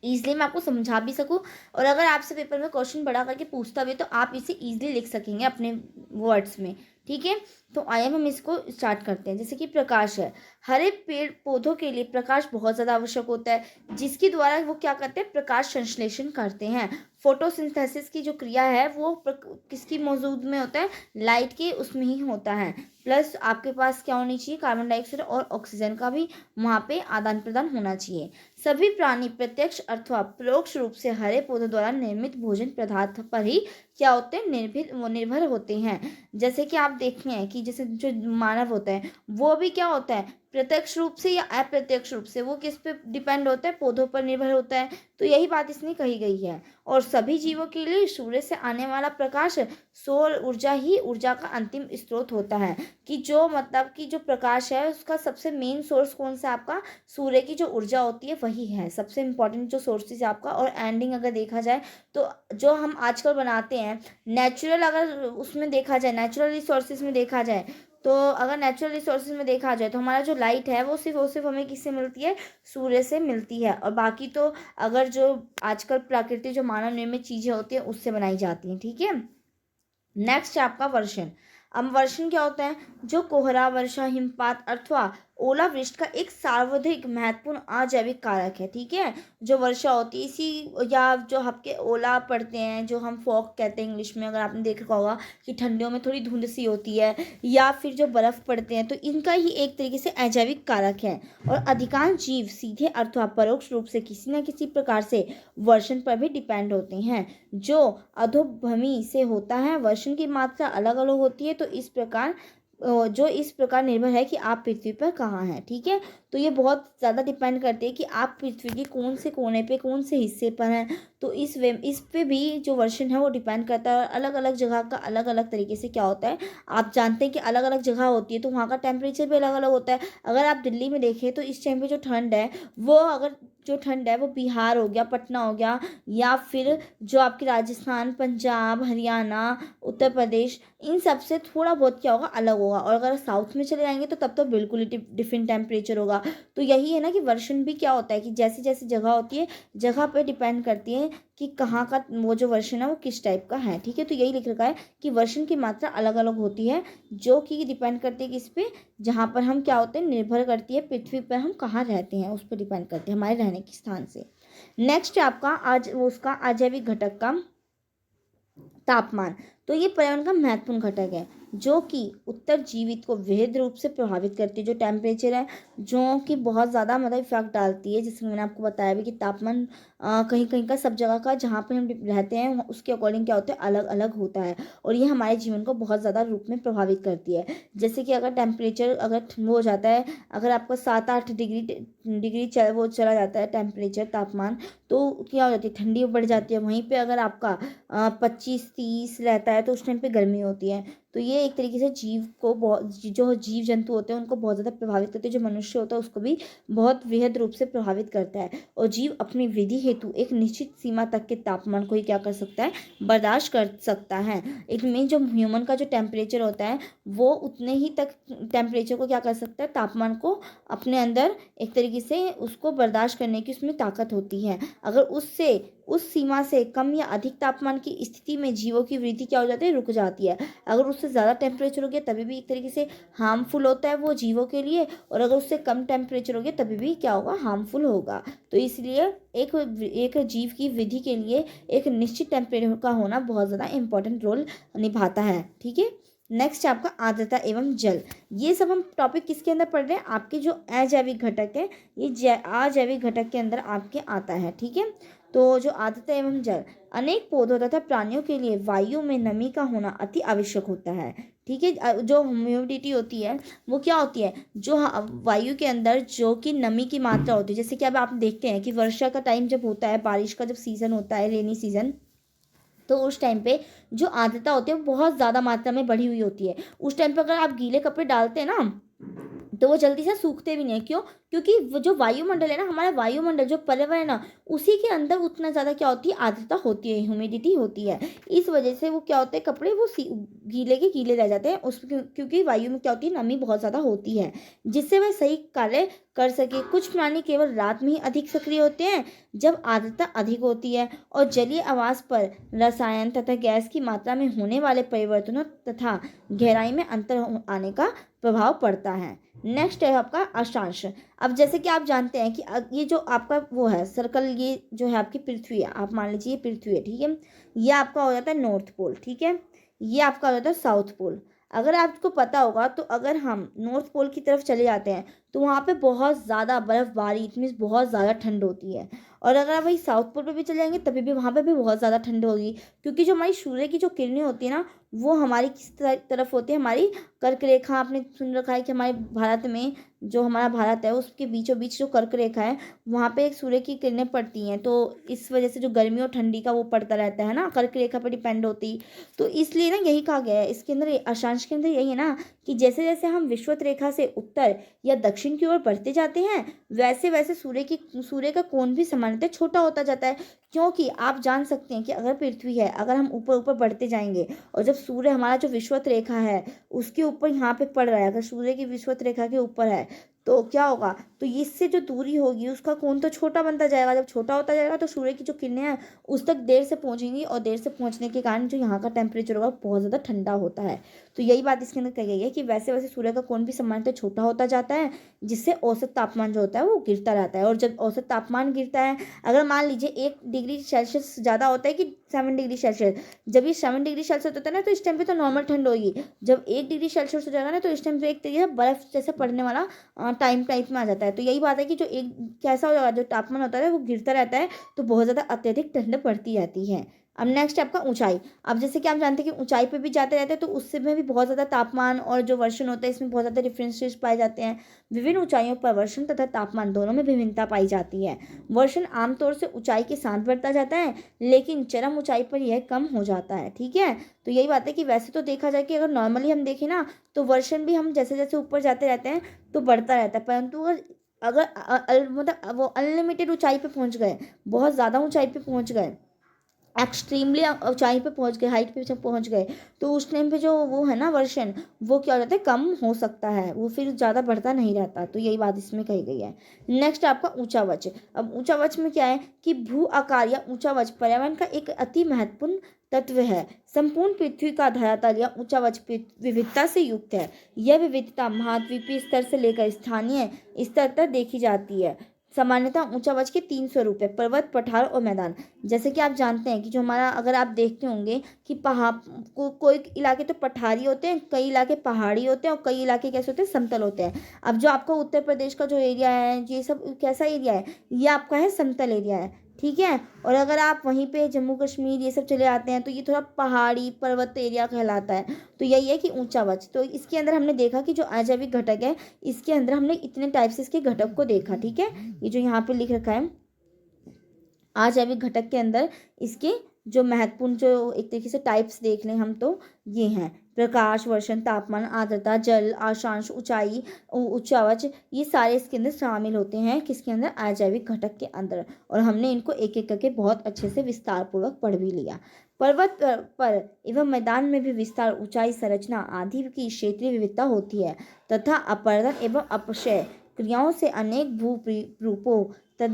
ईजिली मैं आपको समझा भी सकूँ, और अगर आपसे पेपर में क्वेश्चन बड़ा करके पूछता भी तो आप इसे ईजिली लिख सकेंगे अपने वर्ड्स में। ठीक है, तो आइए हम इसको स्टार्ट करते हैं। जैसे कि प्रकाश है, हरे पेड़ पौधों के लिए प्रकाश बहुत ज़्यादा आवश्यक होता है, जिसके द्वारा वो क्या करते हैं? प्रकाश संश्लेषण करते हैं। फोटोसिंथेसिस की जो क्रिया है वो किसकी मौजूद में होता है? लाइट के उसमें ही होता है। प्लस आपके पास क्या होनी चाहिए? कार्बन डाइऑक्साइड और ऑक्सीजन का भी वहाँ पे आदान प्रदान होना चाहिए। सभी प्राणी प्रत्यक्ष अथवा परोक्ष रूप से हरे पौधों द्वारा निर्मित भोजन पदार्थ पर ही क्या होते हैं? निर्भर होते हैं। जैसे कि आप देखें हैं कि जैसे जो मानव होता है वो भी क्या होता है? प्रत्यक्ष रूप से या अप्रत्यक्ष रूप से वो किस पे डिपेंड होता है? पौधों पर निर्भर होता है। तो यही बात इसमें कही गई है। और सभी जीवों के लिए सूर्य से आने वाला प्रकाश, सौर ऊर्जा ही ऊर्जा का अंतिम स्रोत होता है। कि जो मतलब कि जो प्रकाश है उसका सबसे मेन सोर्स कौन सा? आपका सूर्य की जो ऊर्जा होती है वही है सबसे इम्पोर्टेंट जो सोर्सेज है आपका। और एंडिंग अगर देखा जाए तो जो हम आजकल बनाते हैं नेचुरल, अगर उसमें देखा जाए, नेचुरल रिसोर्सेज में देखा जाए, तो अगर नेचुरल रिसोर्सेज में देखा जाए तो हमारा जो लाइट है वो सिर्फ हमें किससे मिलती है? सूर्य से मिलती है। और बाकी तो अगर जो आजकल प्राकृतिक जो मानव निर्मित चीज़ें होती हैं उससे बनाई जाती हैं। ठीक है, नेक्स्ट है आपका वर्षण। अब वर्षण क्या होता है? जो कोहरा, वर्षा, हिमपात अथवा ओलावृष्टि का एक सर्वाधिक महत्वपूर्ण अजैविक कारक है। ठीक है, जो वर्षा होती है इसी, या जो आपके ओला पड़ते हैं, जो हम फॉग कहते हैं इंग्लिश में, अगर आपने देखा होगा कि ठंडियों में थोड़ी धुंध सी होती है, या फिर जो बर्फ़ पड़ते हैं, तो इनका ही एक तरीके से अजैविक कारक है। और अधिकांश जीव सीधे अथवा परोक्ष रूप से किसी न किसी प्रकार से वर्षण पर भी डिपेंड होते हैं। जो अधोभूमि से होता है, वर्षण की मात्रा अलग अलग होती है, तो इस प्रकार निर्भर है कि आप पृथ्वी पर कहाँ हैं। ठीक है, तो ये बहुत ज़्यादा डिपेंड करती है कि आप पृथ्वी के कौन से कोने पे, कौन से हिस्से पर हैं। तो इस पे भी जो वर्षन है वो डिपेंड करता है। अलग अलग जगह का अलग अलग तरीके से क्या होता है, आप जानते हैं कि अलग अलग जगह होती है तो वहाँ का टेम्परेचर भी अलग अलग होता है। अगर आप दिल्ली में देखें तो इस टाइम पे जो ठंड है वो, अगर जो ठंड है वो बिहार हो गया, पटना हो गया, या फिर जो आपकी राजस्थान, पंजाब, हरियाणा, उत्तर प्रदेश, इन सब से थोड़ा बहुत क्या होगा? अलग होगा। और अगर साउथ में चले जाएंगे तो तब तो बिल्कुल ही डिफरेंट टेम्परेचर होगा। तो यही है ना कि वर्षण भी क्या होता है कि जैसे जैसे जगह होती है, जगह पर डिपेंड करती है कि कहाँ का वो जो वर्षण है वो किस टाइप का है। ठीक है, तो यही लिख रखा है कि वर्षण की मात्रा अलग अलग होती है, जो कि डिपेंड करती है किस पे? जहाँ पर हम क्या होते हैं, निर्भर करती है पृथ्वी पर हम कहाँ रहते हैं, उस पर डिपेंड करते हैं हमारे रहने के स्थान से। नेक्स्ट है आपका आज उसका अजैविक घटक का तापमान। तो ये पर्यावरण का महत्वपूर्ण घटक है जो कि उत्तर जीवित को वृहद रूप से प्रभावित करती है। जो टेम्परेचर है जो कि बहुत ज़्यादा मतलब इफेक्ट डालती है, जैसे मैंने आपको बताया भी कि तापमान कहीं कहीं का, सब जगह का जहाँ पे हम रहते हैं उसके अकॉर्डिंग क्या होता है? अलग अलग होता है। और ये हमारे जीवन को बहुत ज़्यादा रूप में प्रभावित करती है। जैसे कि अगर टेम्परेचर अगर हो जाता है, अगर आपका 7-8 डिग्री वो चला जाता है टेम्परेचर, तापमान, तो क्या हो जाती है? ठंडी बढ़ जाती है। वहीं पर अगर आपका 25-30 रहता है तो उस टाइम पे गर्मी होती है। तो ये एक तरीके से जीव को बहुत, जो जीव जंतु होते हैं उनको बहुत ज़्यादा प्रभावित करते हैं। जो मनुष्य होता है उसको भी बहुत वृहद रूप से प्रभावित करता है। और जीव अपनी वृद्धि हेतु एक निश्चित सीमा तक के तापमान को ही क्या कर सकता है? बर्दाश्त कर सकता है। एक में जो ह्यूमन का जो टेम्परेचर होता है वो उतने ही तक टेम्परेचर को क्या कर सकता है? तापमान को अपने अंदर एक तरीके से उसको बर्दाश्त करने की उसमें ताकत होती है। अगर उस सीमा से कम या अधिक तापमान की स्थिति में जीवों की वृद्धि क्या हो जाती है? रुक जाती है। अगर उससे उससे ज़्यादा टेम्परेचर हो गया तभी भी एक तरीके से हार्मफुल होता है वो जीवों के लिए, और अगर उससे कम टेम्परेचर हो गया तभी भी क्या होगा, हार्मफुल होगा। तो इसलिए एक एक जीव की वृद्धि के लिए एक निश्चित टेम्परेचर का होना बहुत ज़्यादा इंपॉर्टेंट रोल निभाता है। ठीक है। नेक्स्ट है आपका आर्द्रता एवं जल। ये सब हम टॉपिक किसके अंदर पढ़ रहे हैं, आपके जो अजैविक घटक है ये अजैविक घटक के अंदर आपके आता है। ठीक है। तो जो आर्द्रता एवं जल, अनेक पौधों तथा प्राणियों के लिए वायु में नमी का होना अति आवश्यक होता है। ठीक है। जो ह्यूमिडिटी होती है वो क्या होती है, जो वायु के अंदर जो कि नमी की मात्रा होती है। जैसे कि अब आप देखते हैं कि वर्षा का टाइम जब होता है, बारिश का जब सीज़न होता है, रेनी सीज़न, तो उस टाइम पे जो आर्द्रता होती है वो बहुत ज़्यादा मात्रा में बढ़ी हुई होती है। उस टाइम पे अगर आप गीले कपड़े डालते हैं ना तो वो जल्दी से सूखते भी नहीं है। क्यों? क्योंकि वो जो वायुमंडल है ना, हमारा वायुमंडल जो पर्यावरण है ना, उसी के अंदर उतना ज़्यादा क्या होती है, आर्द्रता होती है, ह्यूमिडिटी होती है। इस वजह से वो क्या होते हैं, कपड़े वो गीले के गीले रह जाते हैं क्योंकि वायु में क्या होती है, नमी बहुत ज़्यादा होती है, जिससे वह सही कार्य कर सके। कुछ प्राणी केवल रात में ही अधिक सक्रिय होते हैं जब आर्द्रता अधिक होती है, और जलीय आवास पर रसायन तथा गैस की मात्रा में होने वाले परिवर्तनों तथा गहराई में अंतर आने का प्रभाव पड़ता है। नेक्स्ट है आपका अक्षांश। अब जैसे कि आप जानते हैं कि ये जो आपका वो है सर्कल, ये जो है आपकी पृथ्वी है, आप मान लीजिए ये पृथ्वी है। ठीक है। ये आपका हो जाता है नॉर्थ पोल। ठीक है। ये आपका हो जाता है साउथ पोल। अगर आपको पता होगा तो अगर हम नॉर्थ पोल की तरफ चले जाते हैं तो वहाँ पे बहुत ज़्यादा बर्फ़बारी, इट मीन्स बहुत ज़्यादा ठंड होती है। और अगर आप वही साउथ पोल पे भी चले जाएंगे तभी भी वहाँ पे भी बहुत ज़्यादा ठंड होगी, क्योंकि जो हमारी सूर्य की जो किरणें होती है ना, वो हमारी किस तरफ होती है, हमारी कर्क रेखा। आपने सुन रखा है कि हमारे भारत में, जो हमारा भारत है उसके बीचों बीच जो कर्क रेखा है, वहाँ पे एक सूर्य की किरणें पड़ती हैं। तो इस वजह से जो गर्मी और ठंडी का वो पड़ता रहता है ना, कर्क रेखा पर डिपेंड होती। तो इसलिए ना यही कहा गया है इसके अंदर, अक्षांश के अंदर यही है ना, कि जैसे जैसे हम विषुवत रेखा से उत्तर या दक्षिण की ओर बढ़ते जाते हैं, वैसे वैसे सूर्य का कोण भी सामान्यतः छोटा होता जाता है। क्योंकि आप जान सकते हैं कि अगर पृथ्वी है, अगर हम ऊपर ऊपर बढ़ते जाएंगे और जब सूर्य हमारा जो विषुवत रेखा है उसके ऊपर यहाँ पे पड़ रहा है, अगर सूर्य की विषुवत रेखा के ऊपर है, तो क्या होगा, तो इससे जो दूरी होगी उसका कोण तो छोटा बनता जाएगा। जब छोटा होता जाएगा तो सूर्य की जो किरणें हैं उस तक देर से पहुंचेंगी, और देर से पहुंचने के कारण जो यहाँ का टेम्परेचर होगा बहुत ज़्यादा ठंडा होता है। तो यही बात इसके अंदर कही गई है कि वैसे वैसे सूर्य का कोण भी सामान्यतः छोटा होता जाता है, जिससे औसत तापमान जो होता है वो गिरता रहता है। और जब औसत तापमान गिरता है, अगर मान लीजिए 1 डिग्री सेल्सियस ज़्यादा होता है कि 7 डिग्री सेल्सियस, जब ये 7 डिग्री सेल्सियस होता है ना तो इस टाइम पे तो नॉर्मल ठंड होगी। जब 1 डिग्री सेल्सियस हो जाएगा ना तो इस टाइम पे एक तरीके से बर्फ़ जैसे पड़ने वाला टाइम टाइप में आ जाता है। तो यही बात है कि जो एक कैसा हो जाएगा, जो तापमान होता है वो गिरता रहता है, तो बहुत ज़्यादा अत्यधिक ठंड पड़ती रहती है। अब नेक्स्ट है आपका ऊंचाई। अब जैसे कि आप जानते हैं कि ऊंचाई पे भी जाते रहते हैं तो उससे में भी बहुत ज़्यादा तापमान और जो वर्षण होता है इसमें बहुत ज़्यादा डिफरेंसेस पाए जाते हैं। विभिन्न ऊंचाइयों पर वर्षण तथा तापमान दोनों में विभिन्नता पाई जाती है। वर्षण आमतौर से ऊंचाई के साथ बढ़ता जाता है, लेकिन चरम ऊंचाई पर यह कम हो जाता है। ठीक है। तो यही बात है कि वैसे तो देखा जाए कि अगर नॉर्मली हम देखें ना तो वर्षण भी हम जैसे जैसे ऊपर जाते रहते हैं तो बढ़ता रहता है, परंतु अगर अगर मतलब वो अनलिमिटेड ऊंचाई पे पहुंच गए, बहुत ज़्यादा ऊंचाई पे पहुंच गए, एक्सट्रीमली ऊंचाई पे पहुंच गए, हाइट पे जब पहुंच गए, तो उस टाइम पे जो वो है ना वर्षण, वो क्या हो जाता है, कम हो सकता है, वो फिर ज़्यादा बढ़ता नहीं रहता। तो यही बात इसमें कही गई है। नेक्स्ट आपका ऊंचा वच। अब ऊंचा वच में क्या है कि भू आकार या ऊंचा वच पर्यावरण का एक अति महत्वपूर्ण तत्व है। संपूर्ण पृथ्वी का धरातल या ऊंचा वच विविधता से युक्त है। यह विविधता महाद्वीपीय स्तर से लेकर स्थानीय स्तर तक देखी जाती है। सामान्यतः ऊंचा वच के 3 स्वरूप है: पर्वत, पठार और मैदान। जैसे कि आप जानते हैं कि जो हमारा, अगर आप देखते होंगे कि कोई इलाके तो पठारी होते हैं, कई इलाके पहाड़ी होते हैं, और कई इलाके कैसे होते हैं, समतल होते हैं। अब जो आपका उत्तर प्रदेश का जो एरिया है, ये सब कैसा एरिया है, ये आपका है समतल एरिया है। ठीक है। और अगर आप वहीं पे जम्मू कश्मीर ये सब चले आते हैं तो ये थोड़ा पहाड़ी पर्वत एरिया कहलाता है। तो यही है कि ऊंचा वच। तो इसके अंदर हमने देखा कि जो अजैविक घटक है, इसके अंदर हमने इतने टाइप से इसके घटक को देखा। ठीक है। ये जो यहाँ पे लिख रखा है, अजैविक घटक के अंदर इसके जो महत्वपूर्ण जो एक तरीके से टाइप्स देख लें हम तो ये हैं: प्रकाश, वर्षण, तापमान, आर्द्रता, जल, अक्षांश, ऊंचाई, उच्चावच। ये सारे इसके अंदर शामिल होते हैं किसके अंदर, अजैविक घटक के अंदर। और हमने इनको एक एक करके बहुत अच्छे से विस्तार पूर्वक पढ़ भी लिया। पर्वत पर एवं मैदान में भी विस्तार, ऊंचाई, संरचना आदि की क्षेत्रीय विविधता होती है तथा अपर्दन एवं अपक्षय क्रियाओं से अनेक भू रूपों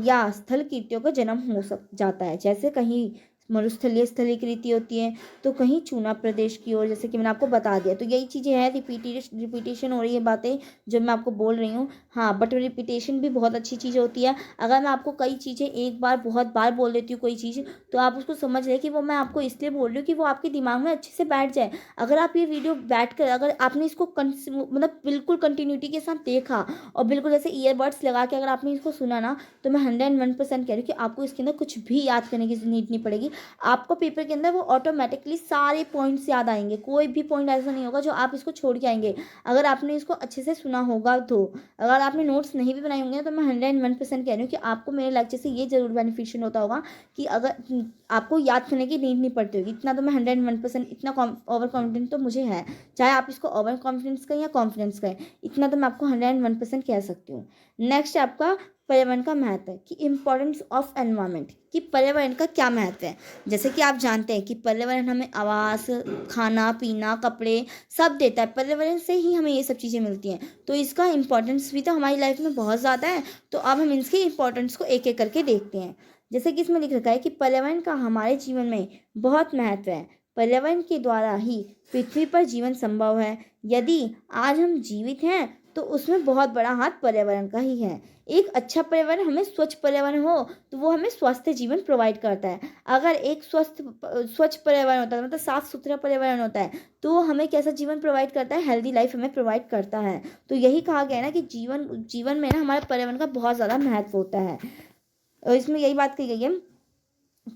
या स्थल कृत्यों का जन्म हो जाता है। जैसे कहीं मरुस्थलीय स्थलीकृति होती है, तो कहीं चूना प्रदेश की ओर, जैसे कि मैंने आपको बता दिया। तो यही चीज़ें हैं, रिपीटेशन हो रही है बातें जो मैं आपको बोल रही हूँ। हाँ, बट रिपीटेशन भी बहुत अच्छी चीज़ होती है। अगर मैं आपको कई चीज़ें एक बार बहुत बार बोल देती हूँ कोई चीज़, तो आप उसको समझ लें कि वो मैं आपको इसलिए बोल रही हूँ कि वो आपके दिमाग में अच्छे से बैठ जाए। अगर आप ये वीडियो बैठ कर अगर आपने इसको मतलब बिल्कुल कंटिन्यूटी के साथ देखा और बिल्कुल जैसे ईयरबड्स लगा के अगर आपने इसको सुना ना, तो मैं 101% कह रही हूँ कि आपको इसके अंदर कुछ भी याद करने की नीड नहीं पड़ेगी। आपको पेपर के अंदर वो ऑटोमेटिकली सारे पॉइंट्स याद आएंगे। कोई भी पॉइंट ऐसा नहीं होगा जो आप इसको छोड़ के आएंगे, अगर आपने इसको अच्छे से सुना होगा तो। अगर आपने नोट्स नहीं भी बनाए होंगे तो मैं 101% कह रही हूँ कि आपको मेरे लेक्चर से ये जरूर बेनिफिशियल होता होगा कि अगर आपको याद करने की नीड नहीं पड़ती होगी। इतना तो मैं 101% इतना ओवर कॉन्फिडेंट तो मुझे है, चाहे आप इसको ओवर कॉन्फिडेंस कहें या कॉन्फिडेंस कहें, इतना तो मैं आपको 101% कह सकती हूँ। नेक्स्ट है आपका पर्यावरण का महत्व कि इम्पोर्टेंस ऑफ एनवायरनमेंट, कि पर्यावरण का क्या महत्व है। जैसे कि आप जानते हैं कि पर्यावरण हमें आवास, खाना पीना, कपड़े सब देता है। पर्यावरण से ही हमें ये सब चीज़ें मिलती हैं, तो इसका इम्पोर्टेंस भी तो हमारी लाइफ में बहुत ज़्यादा है। तो अब हम इसके इम्पोर्टेंस को एक एक करके देखते हैं। जैसे कि इसमें लिख रखा है कि पर्यावरण का हमारे जीवन में बहुत महत्व है। पर्यावरण के द्वारा ही पृथ्वी पर जीवन संभव है। यदि आज हम जीवित हैं तो उसमें बहुत बड़ा हाथ पर्यावरण का ही है। एक अच्छा पर्यावरण, हमें स्वच्छ पर्यावरण हो तो वो हमें स्वस्थ जीवन प्रोवाइड करता है। अगर एक स्वच्छ पर्यावरण होता है, मतलब साफ सुथरा पर्यावरण होता है, तो वो हमें कैसा जीवन प्रोवाइड करता है, हेल्दी लाइफ हमें प्रोवाइड करता है। तो यही कहा गया है ना कि जीवन में ना हमारे पर्यावरण का बहुत ज़्यादा महत्व होता है। और इसमें यही बात कही गई है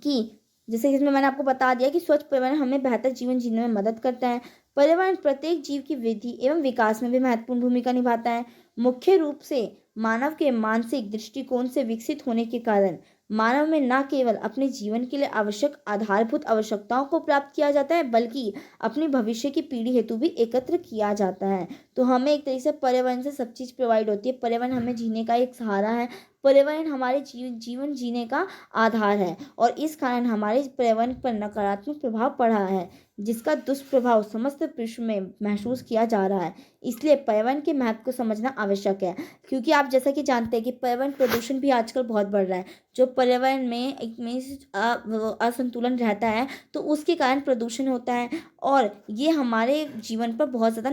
कि जैसे इसमें मैंने आपको बता दिया कि स्वच्छ पर्यावरण हमें बेहतर जीवन जीने में मदद करता है। पर्यावरण प्रत्येक जीव की वृद्धि एवं विकास में भी महत्वपूर्ण भूमिका निभाता है। मुख्य रूप से मानव के मानसिक दृष्टिकोण से विकसित होने के कारण मानव में न केवल अपने जीवन के लिए आवश्यक आधारभूत आवश्यकताओं को प्राप्त किया जाता है, बल्कि अपनी भविष्य की पीढ़ी हेतु भी एकत्र किया जाता है। तो हमें एक तरीके से पर्यावरण से सब चीज़ प्रोवाइड होती है। पर्यावरण हमें जीने का एक सहारा है। पर्यावरण हमारे जीवन जीने का आधार है, और इस कारण हमारे पर्यावरण पर नकारात्मक प्रभाव पड़ा है, जिसका दुष्प्रभाव समस्त विश्व में महसूस किया जा रहा है। इसलिए पर्यावरण के महत्व को समझना आवश्यक है, क्योंकि आप जैसा कि जानते हैं कि पर्यावरण प्रदूषण भी आजकल बहुत बढ़ रहा है। जो पर्यावरण में एक में असंतुलन रहता है, तो उसके कारण प्रदूषण होता है, और ये हमारे जीवन पर बहुत ज़्यादा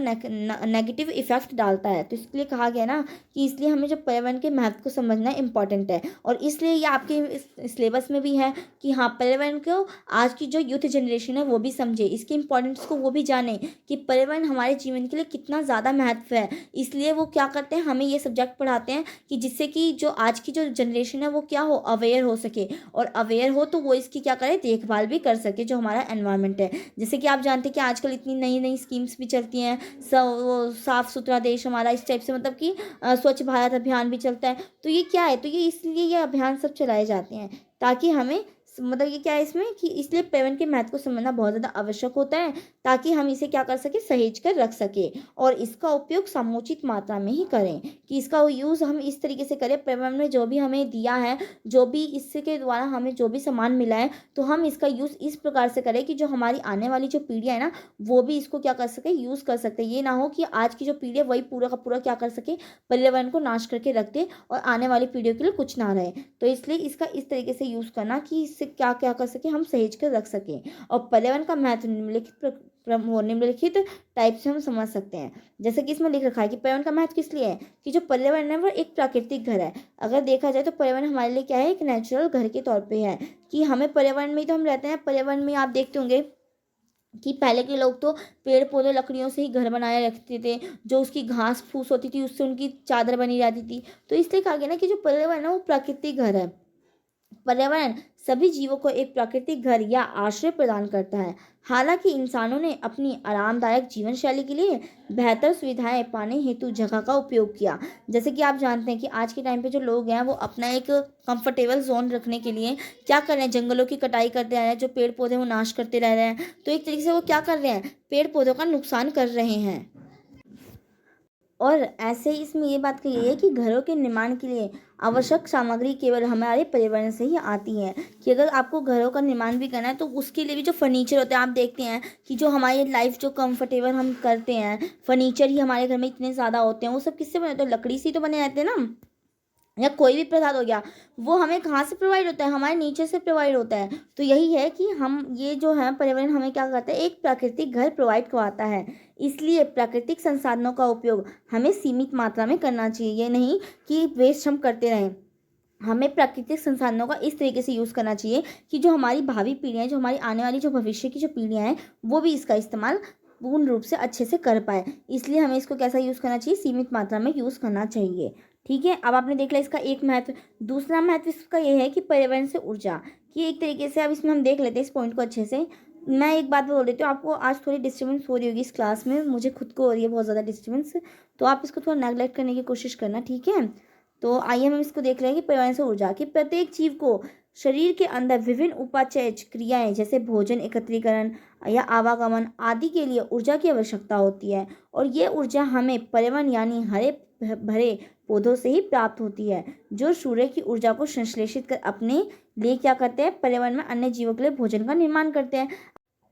नेगेटिव इफेक्ट डालता है। तो इसलिए कहा गया ना कि इसलिए हमें जो पर्यावरण के महत्व को समझना इम्पॉर्टेंट है। और इसलिए ये आपके सिलेबस में भी है कि हाँ, पर्यावरण को आज की जो यूथ जनरेशन है वो भी समझे, इसके इम्पोर्टेंस को वो भी जाने कि पर्यावरण हमारे जीवन के लिए कितना ज़्यादा महत्व है। इसलिए वो क्या करते हैं, हमें ये सब्जेक्ट पढ़ाते हैं कि जिससे कि जो आज की जो जनरेशन है वो क्या हो, अवेयर हो सके, और अवेयर हो तो वो इसकी क्या करे, देखभाल भी कर सके जो हमारा एनवायरनमेंट है। जैसे कि आप जानते हैं कि आजकल इतनी नई नई स्कीम्स भी चलती हैं, वो साफ़ सुथरा देश हमारा, इस टाइप से, मतलब कि स्वच्छ भारत अभियान भी चलता है। तो ये क्या है, तो ये इसलिए ये अभियान सब चलाए जाते हैं ताकि हमें मतलब ये क्या है इसमें कि इसलिए पर्यावरण के महत्व को समझना बहुत ज़्यादा आवश्यक होता है, ताकि हम इसे क्या कर सके, सहेज कर रख सके, और इसका उपयोग समुचित मात्रा में ही करें। कि इसका यूज़ हम इस तरीके से करें, पर्यावरण में जो भी हमें दिया है, जो भी इसके द्वारा हमें जो भी सामान मिला है, तो हम इसका यूज़ इस प्रकार से करें कि जो हमारी आने वाली जो पीढ़ियाँ है ना, वो भी इसको क्या कर सके, यूज़ कर सकते। ये ना हो कि आज की जो पीढ़ी है वही पूरा का पूरा क्या कर सके, पर्यावरण को नाश करके रख दे और आने वाली पीढ़ियों के लिए कुछ ना रहे। तो इसलिए इसका इस तरीके से यूज़ करना कि इससे क्या क्या कर सके, हम सहेज कर रख सकें। और पर्यावरण का महत्व निम्नलिखित टाइप से हम समझ सकते हैं। जैसे कि इसमें लिख रखा है कि पर्यावरण का महत्व किस लिए है, कि जो पर्यावरण है वो एक प्राकृतिक घर है। अगर देखा जाए तो पर्यावरण हमारे लिए क्या है, एक नेचुरल घर के तौर पे है, कि हमें पर्यावरण में ही तो हम रहते हैं। पर्यावरण में आप देखते होंगे कि पहले के लोग तो पेड़ पौधे लकड़ियों से ही घर बनाए रखते थे, जो उसकी घास फूस होती थी उससे उनकी चादर बनी रहती थी। तो इसलिए कहा गया ना कि जो पर्यावरण है वो प्राकृतिक घर है। पर्यावरण सभी जीवों को एक प्राकृतिक घर या आश्रय प्रदान करता है। हालांकि इंसानों ने अपनी आरामदायक जीवन शैली के लिए बेहतर सुविधाएं पाने हेतु जगह का उपयोग किया। जैसे कि आप जानते हैं कि आज के टाइम पे जो लोग हैं वो अपना एक कंफर्टेबल जोन रखने के लिए क्या कर रहे हैं, जंगलों की कटाई करते रह रहे हैं, जो पेड़ पौधे वो नाश करते रह रहे हैं। तो एक तरीके से वो क्या कर रहे हैं, पेड़ पौधों का नुकसान कर रहे हैं। और ऐसे ही इसमें ये बात कही गई है कि घरों के निर्माण के लिए आवश्यक सामग्री केवल हमारे पर्यावरण से ही आती है। कि अगर आपको घरों का निर्माण भी करना है तो उसके लिए भी जो फर्नीचर होते हैं, आप देखते हैं कि जो हमारी लाइफ जो कंफर्टेबल हम करते हैं, फर्नीचर ही हमारे घर में इतने ज़्यादा होते हैं, वो सब किससे बने होते हैं, लकड़ी से ही तो बने रहते हैं ना। या कोई भी पदार्थ हो गया, वो हमें कहाँ से प्रोवाइड होता है, हमारे नेचर से प्रोवाइड होता है। तो यही है कि हम ये जो है पर्यावरण हमें क्या करता है, एक प्राकृतिक घर प्रोवाइड करवाता है। इसलिए प्राकृतिक संसाधनों का उपयोग हमें सीमित मात्रा में करना चाहिए, ये नहीं कि वेस्ट हम करते रहें। हमें प्राकृतिक संसाधनों का इस तरीके से यूज़ करना चाहिए कि जो हमारी भावी पीढ़ियाँ, जो हमारी आने वाली जो भविष्य की जो पीढ़ियाँ हैं, वो भी इसका इस्तेमाल पूर्ण रूप से अच्छे से कर पाए। इसलिए हमें इसको कैसा यूज़ करना चाहिए, सीमित मात्रा में यूज़ करना चाहिए। ठीक है, अब आपने देख लिया इसका एक महत्व। दूसरा महत्व इसका ये है कि पर्यावरण से ऊर्जा, कि एक तरीके से अब इसमें हम देख लेते हैं इस पॉइंट को अच्छे से। मैं एक बात बोल देती हूँ, आपको आज थोड़ी डिस्टर्बेंस हो रही होगी इस क्लास में, मुझे खुद को हो रही है बहुत ज़्यादा डिस्टर्बेंस, तो आप इसको थोड़ा नेगलेक्ट करने की कोशिश करना, ठीक है। तो आइए हम इसको देख रहे हैं कि पर्यावरण से ऊर्जा, कि प्रत्येक जीव को शरीर के अंदर विभिन्न उपाचय क्रियाएं जैसे भोजन एकत्रीकरण या आवागमन आदि के लिए ऊर्जा की आवश्यकता होती है। और ये ऊर्जा हमें पर्यावरण यानी हरे भरे पौधों से ही प्राप्त होती है, जो सूर्य की ऊर्जा को संश्लेषित कर अपने लिए क्या करते हैं, पर्यावरण में अन्य जीवों के लिए भोजन का निर्माण करते हैं।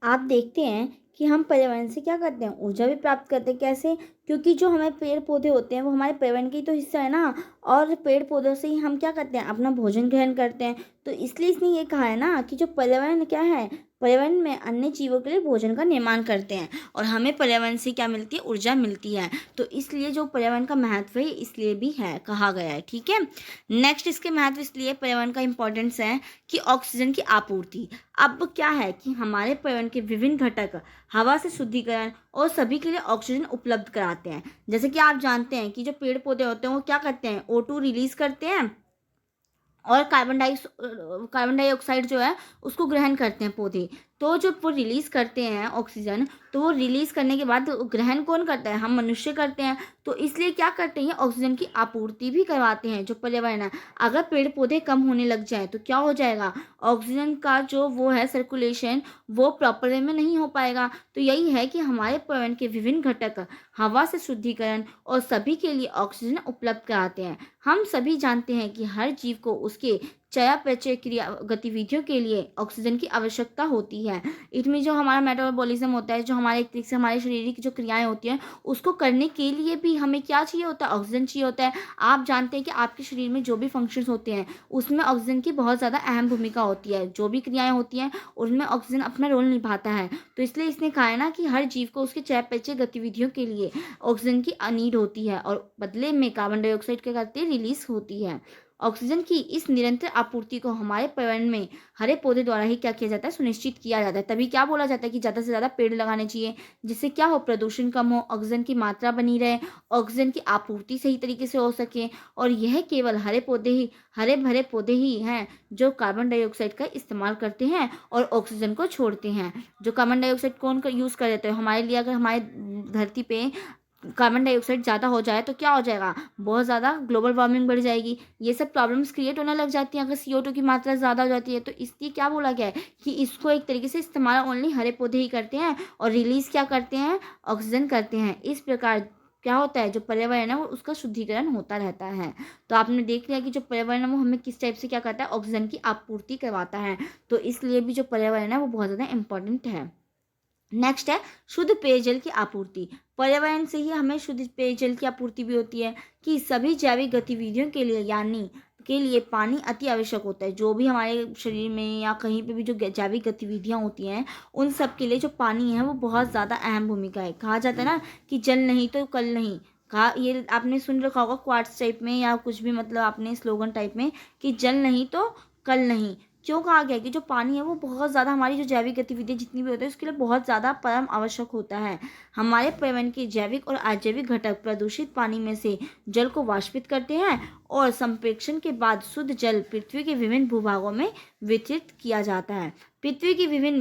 आप देखते हैं कि हम पर्यावरण से क्या करते हैं, ऊर्जा भी प्राप्त करते हैं। कैसे? क्योंकि जो हमें पेड़ पौधे होते हैं वो हमारे पर्यावरण की तो हिस्सा है ना, और पेड़ पौधों से ही हम क्या करते हैं, अपना भोजन ग्रहण करते हैं। तो इसलिए इसने ये कहा है ना कि जो पर्यावरण क्या है, पर्यावरण में अन्य जीवों के लिए भोजन का निर्माण करते हैं, और हमें पर्यावरण से क्या मिलती है, ऊर्जा मिलती है। तो इसलिए जो पर्यावरण का महत्व है इसलिए भी है कहा गया है, ठीक है। नेक्स्ट इसके महत्व इसलिए पर्यावरण का इंपॉर्टेंस है कि ऑक्सीजन की आपूर्ति। अब क्या है कि हमारे पर्यावरण के विभिन्न घटक हवा से शुद्धिकरण और सभी के लिए ऑक्सीजन उपलब्ध कराते हैं। जैसे कि आप जानते हैं कि जो पेड़ पौधे होते हैं वो क्या करते हैं, O2 रिलीज करते हैं, और कार्बन डाइऑक्साइड जो है उसको ग्रहण करते हैं पौधे। तो जो वो रिलीज करते हैं ऑक्सीजन, तो वो रिलीज करने के बाद ग्रहण कौन करता है, हम मनुष्य करते हैं। तो इसलिए क्या करते हैं, ऑक्सीजन की आपूर्ति भी करवाते हैं जो पर्यावरण है। अगर पेड़ पौधे कम होने लग जाए तो क्या हो जाएगा, ऑक्सीजन का जो वो है सर्कुलेशन वो प्रॉपर वे में नहीं हो पाएगा। तो यही है कि हमारे पर्यावरण के विभिन्न घटक हवा से शुद्धिकरण और सभी के लिए ऑक्सीजन उपलब्ध कराते हैं। हम सभी जानते हैं कि हर जीव को उसके चयापचय क्रिया गतिविधियों के लिए ऑक्सीजन की आवश्यकता होती है। इसमें जो हमारा मेटाबॉलिज्म होता है, जो हमारे एक तरीके से हमारे शरीर की जो क्रियाएं होती हैं उसको करने के लिए भी हमें क्या चाहिए होता है, ऑक्सीजन चाहिए होता है। आप जानते हैं कि आपके शरीर में जो भी फंक्शंस होते हैं उसमें ऑक्सीजन की बहुत ज़्यादा अहम भूमिका होती है। जो भी क्रियाएं होती हैं उनमें ऑक्सीजन अपना रोल निभाता है। तो इसलिए इसने कहा है ना कि हर जीव को उसके चयापचय गतिविधियों के लिए ऑक्सीजन की नीड होती है, और बदले में कार्बन डाइऑक्साइड क्या करती है, रिलीज होती है। ऑक्सीजन की इस निरंतर आपूर्ति को हमारे पर्यावरण में हरे पौधे द्वारा ही क्या किया जाता है, सुनिश्चित किया जाता है। तभी क्या बोला जाता है कि ज़्यादा से ज़्यादा पेड़ लगाने चाहिए, जिससे क्या हो, प्रदूषण कम हो, ऑक्सीजन की मात्रा बनी रहे, ऑक्सीजन की आपूर्ति सही तरीके से हो सके। और यह केवल हरे भरे पौधे ही हैं जो कार्बन डाइऑक्साइड का इस्तेमाल करते हैं और ऑक्सीजन को छोड़ते हैं। जो कार्बन डाइऑक्साइड कौन यूज़ कर देते हैं हमारे लिए, अगर हमारे धरती पे कार्बन डाइऑक्साइड ज़्यादा हो जाए तो क्या हो जाएगा, बहुत ज़्यादा ग्लोबल वार्मिंग बढ़ जाएगी। ये सब प्रॉब्लम्स क्रिएट होने लग जाती हैं अगर CO2 की मात्रा ज़्यादा हो जाती है। तो इसलिए क्या बोला गया है कि इसको एक तरीके से इस्तेमाल ओनली हरे पौधे ही करते हैं, और रिलीज़ क्या करते हैं, ऑक्सीजन करते हैं। इस प्रकार क्या होता है, जो पर्यावरण है वो उसका शुद्धिकरण होता रहता है। तो आपने देख लिया कि जो पर्यावरण है वो हमें किस टाइप से क्या करता है, ऑक्सीजन की आपूर्ति करवाता है। तो इसलिए भी जो पर्यावरण है वो बहुत ज़्यादा इंपॉर्टेंट है। नेक्स्ट है शुद्ध पेयजल की आपूर्ति। पर्यावरण से ही हमें शुद्ध पेयजल की आपूर्ति भी होती है, कि सभी जैविक गतिविधियों के लिए यानी के लिए पानी अति आवश्यक होता है। जो भी हमारे शरीर में या कहीं पे भी जो जैविक गतिविधियां होती हैं उन सब के लिए जो पानी है वो बहुत ज़्यादा अहम भूमिका है। कहा जाता है ना कि जल नहीं तो कल नहीं। कहा, ये आपने सुन रखा होगा क्वार्ट्स टाइप में या कुछ भी, मतलब आपने स्लोगन टाइप में, कि जल नहीं तो कल नहीं। क्यों कहा गया कि जो पानी है वो बहुत ज़्यादा हमारी जो जैविक गतिविधि जितनी भी होती है उसके लिए बहुत ज़्यादा परम आवश्यक होता है। हमारे पर्यावरण के जैविक और अजैविक घटक प्रदूषित पानी में से जल को वाष्पित करते हैं, और संप्रेक्षण के बाद शुद्ध जल पृथ्वी के विभिन्न भूभागों में वितरित किया जाता है। पृथ्वी की विभिन्न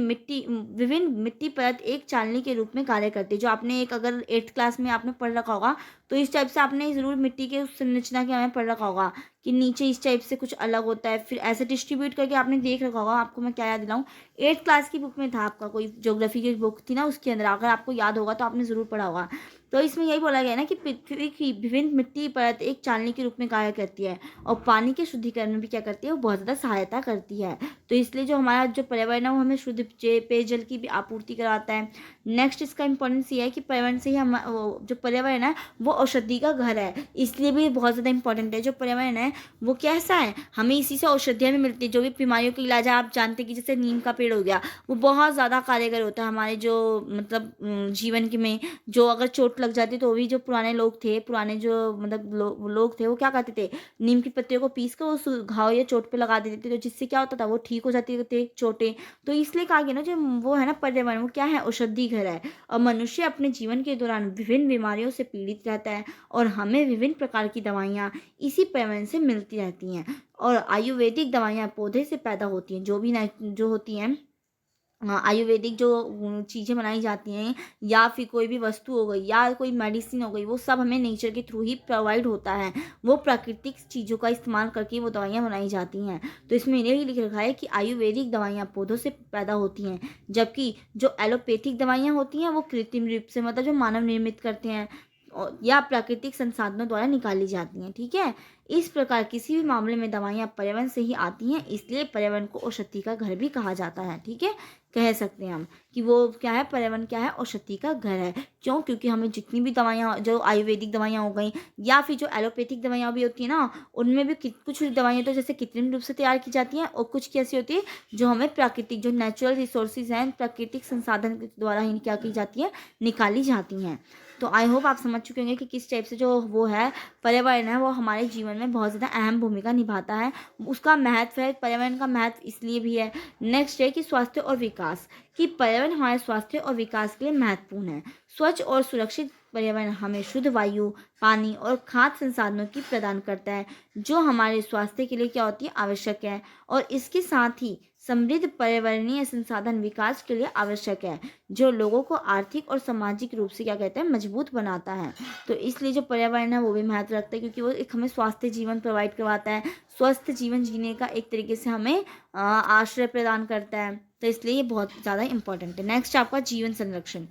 मिट्टी परत एक चालनी के रूप में कार्य करती है। जो आपने एक अगर 8th क्लास में आपने पढ़ रखा होगा तो इस टाइप से आपने ज़रूर मिट्टी के उस संरचना के बारे में पढ़ रखा होगा कि नीचे इस टाइप से कुछ अलग होता है, फिर ऐसे डिस्ट्रीब्यूट करके आपने देख रखा होगा। आपको मैं क्या याद दिलाऊं, 8th क्लास की बुक में था, आपका कोई ज्योग्राफी की बुक थी ना, उसके अंदर अगर आपको याद होगा तो आपने ज़रूर पढ़ा होगा। तो इसमें यही बोला गया है ना कि पृथ्वी की विभिन्न मिट्टी परत एक चालनी के रूप में कार्य करती है और पानी के शुद्धिकरण में भी क्या करती है, वो बहुत ज़्यादा सहायता करती है। तो इसलिए जो हमारा जो पर्यावरण है वो हमें शुद्ध पेयजल की भी आपूर्ति कराता है। नेक्स्ट इसका इंपॉर्टेंस ये है कि पर्यावरण से ही हम जो पर्यावरण है वो औषधि का घर है, इसलिए भी बहुत ज़्यादा इंपॉर्टेंट है। जो पर्यावरण है वो कैसा है, हमें इसी से औषधियाँ भी मिलती है। जो भी बीमारियों का इलाज है, आप जानते हैं कि जैसे नीम का पेड़ हो गया, वो बहुत ज़्यादा कारगर होता है हमारे जो मतलब जीवन के में। जो अगर चोट लग जाती तो भी जो पुराने लोग थे, पुराने जो मतलब लोग थे, वो क्या करते थे, नीम की पत्तियों को पीस कर उस घाव या चोट पे लगा देते थे, तो जिससे क्या होता था, वो ठीक हो जाती थी चोटें। तो इसलिए कहा गया ना, जो वो है ना पर्यावरण, वो क्या है, औषधि घर है। और मनुष्य अपने जीवन के दौरान विभिन्न बीमारियों से पीड़ित रहता है और हमें विभिन्न प्रकार की दवाइयाँ इसी पर्यावरण से मिलती रहती हैं। और आयुर्वेदिक दवाइयाँ पौधे से पैदा होती हैं, जो भी जो होती हैं, हाँ, आयुर्वेदिक जो चीज़ें बनाई जाती हैं या फिर कोई भी वस्तु हो गई या कोई मेडिसिन हो गई, वो सब हमें नेचर के थ्रू ही प्रोवाइड होता है। वो प्राकृतिक चीज़ों का इस्तेमाल करके वो दवाइयाँ बनाई जाती हैं। तो इसमें यही लिख रखा है कि आयुर्वेदिक दवाइयाँ पौधों से पैदा होती हैं, जबकि जो एलोपैथिक दवाइयाँ होती हैं वो कृत्रिम रूप से मतलब जो मानव निर्मित करते हैं या प्राकृतिक संसाधनों द्वारा निकाली जाती हैं। ठीक है, इस प्रकार किसी भी मामले में दवाइयाँ पर्यावरण से ही आती हैं, इसलिए पर्यावरण को औषधि का घर भी कहा जाता है। ठीक है, कह सकते हैं हम कि वो क्या है, पर्यावरण क्या है, औषधि का घर है। क्यों? क्योंकि हमें जितनी भी दवाइयाँ, जो आयुर्वेदिक दवाइयाँ हो गई या फिर जो एलोपैथिक दवाइयाँ भी होती है ना, उनमें भी कुछ दवाइयाँ तो जैसे कृत्रिम रूप से तैयार की जाती हैं और कुछ कैसी होती है जो हमें प्राकृतिक, जो नेचुरल रिसोर्सेज हैं, प्राकृतिक संसाधन के द्वारा ही क्या की जाती है, निकाली जाती हैं। तो आई होप आप समझ चुके होंगे कि किस टाइप से जो वो है पर्यावरण है, वो हमारे जीवन में बहुत ज़्यादा अहम भूमिका निभाता है। उसका महत्व है, पर्यावरण का महत्व इसलिए भी है। नेक्स्ट है कि स्वास्थ्य और विकास, कि पर्यावरण हमारे स्वास्थ्य और विकास के लिए महत्वपूर्ण है। स्वच्छ और सुरक्षित पर्यावरण हमें शुद्ध वायु, पानी और खाद्य संसाधनों की प्रदान करता है, जो हमारे स्वास्थ्य के लिए क्या होती है, आवश्यक है। और इसके साथ ही समृद्ध पर्यावरणीय संसाधन विकास के लिए आवश्यक है, जो लोगों को आर्थिक और सामाजिक रूप से क्या कहते हैं, मजबूत बनाता है। तो इसलिए जो पर्यावरण है वो भी महत्व रखता है, क्योंकि वो एक हमें स्वास्थ्य जीवन प्रोवाइड करवाता है, स्वस्थ जीवन जीने का एक तरीके से हमें आश्रय प्रदान करता है। तो इसलिए ये बहुत ज़्यादा इंपॉर्टेंट है। नेक्स्ट आपका जीवन संरक्षण,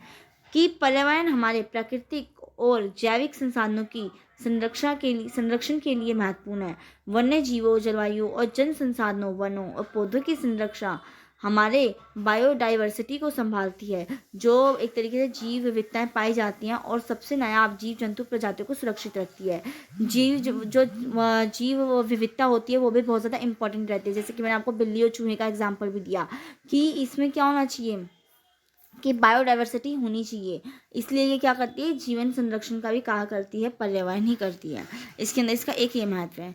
कि पर्यावरण हमारे प्राकृतिक और जैविक संसाधनों की संरक्षण के लिए महत्वपूर्ण है। वन्य जीवों, जलवायु और जन संसाधनों, वनों और पौधों की संरक्षा हमारे बायोडाइवर्सिटी को संभालती है, जो एक तरीके से जीव विविधताएं पाई जाती हैं और सबसे नायाब जीव जंतु प्रजातियों को सुरक्षित रखती है। जीव विविधता होती है वो भी बहुत ज़्यादा इंपॉर्टेंट रहती है। जैसे कि मैंने आपको बिल्ली और चूहे का एग्जाम्पल भी दिया, कि इसमें क्या होना चाहिए, कि बायोडाइवर्सिटी होनी चाहिए। इसलिए ये क्या करती है, जीवन संरक्षण का भी कार्य करती है, पर्यावरण ही करती है। इसके अंदर इसका एक ये महत्व है।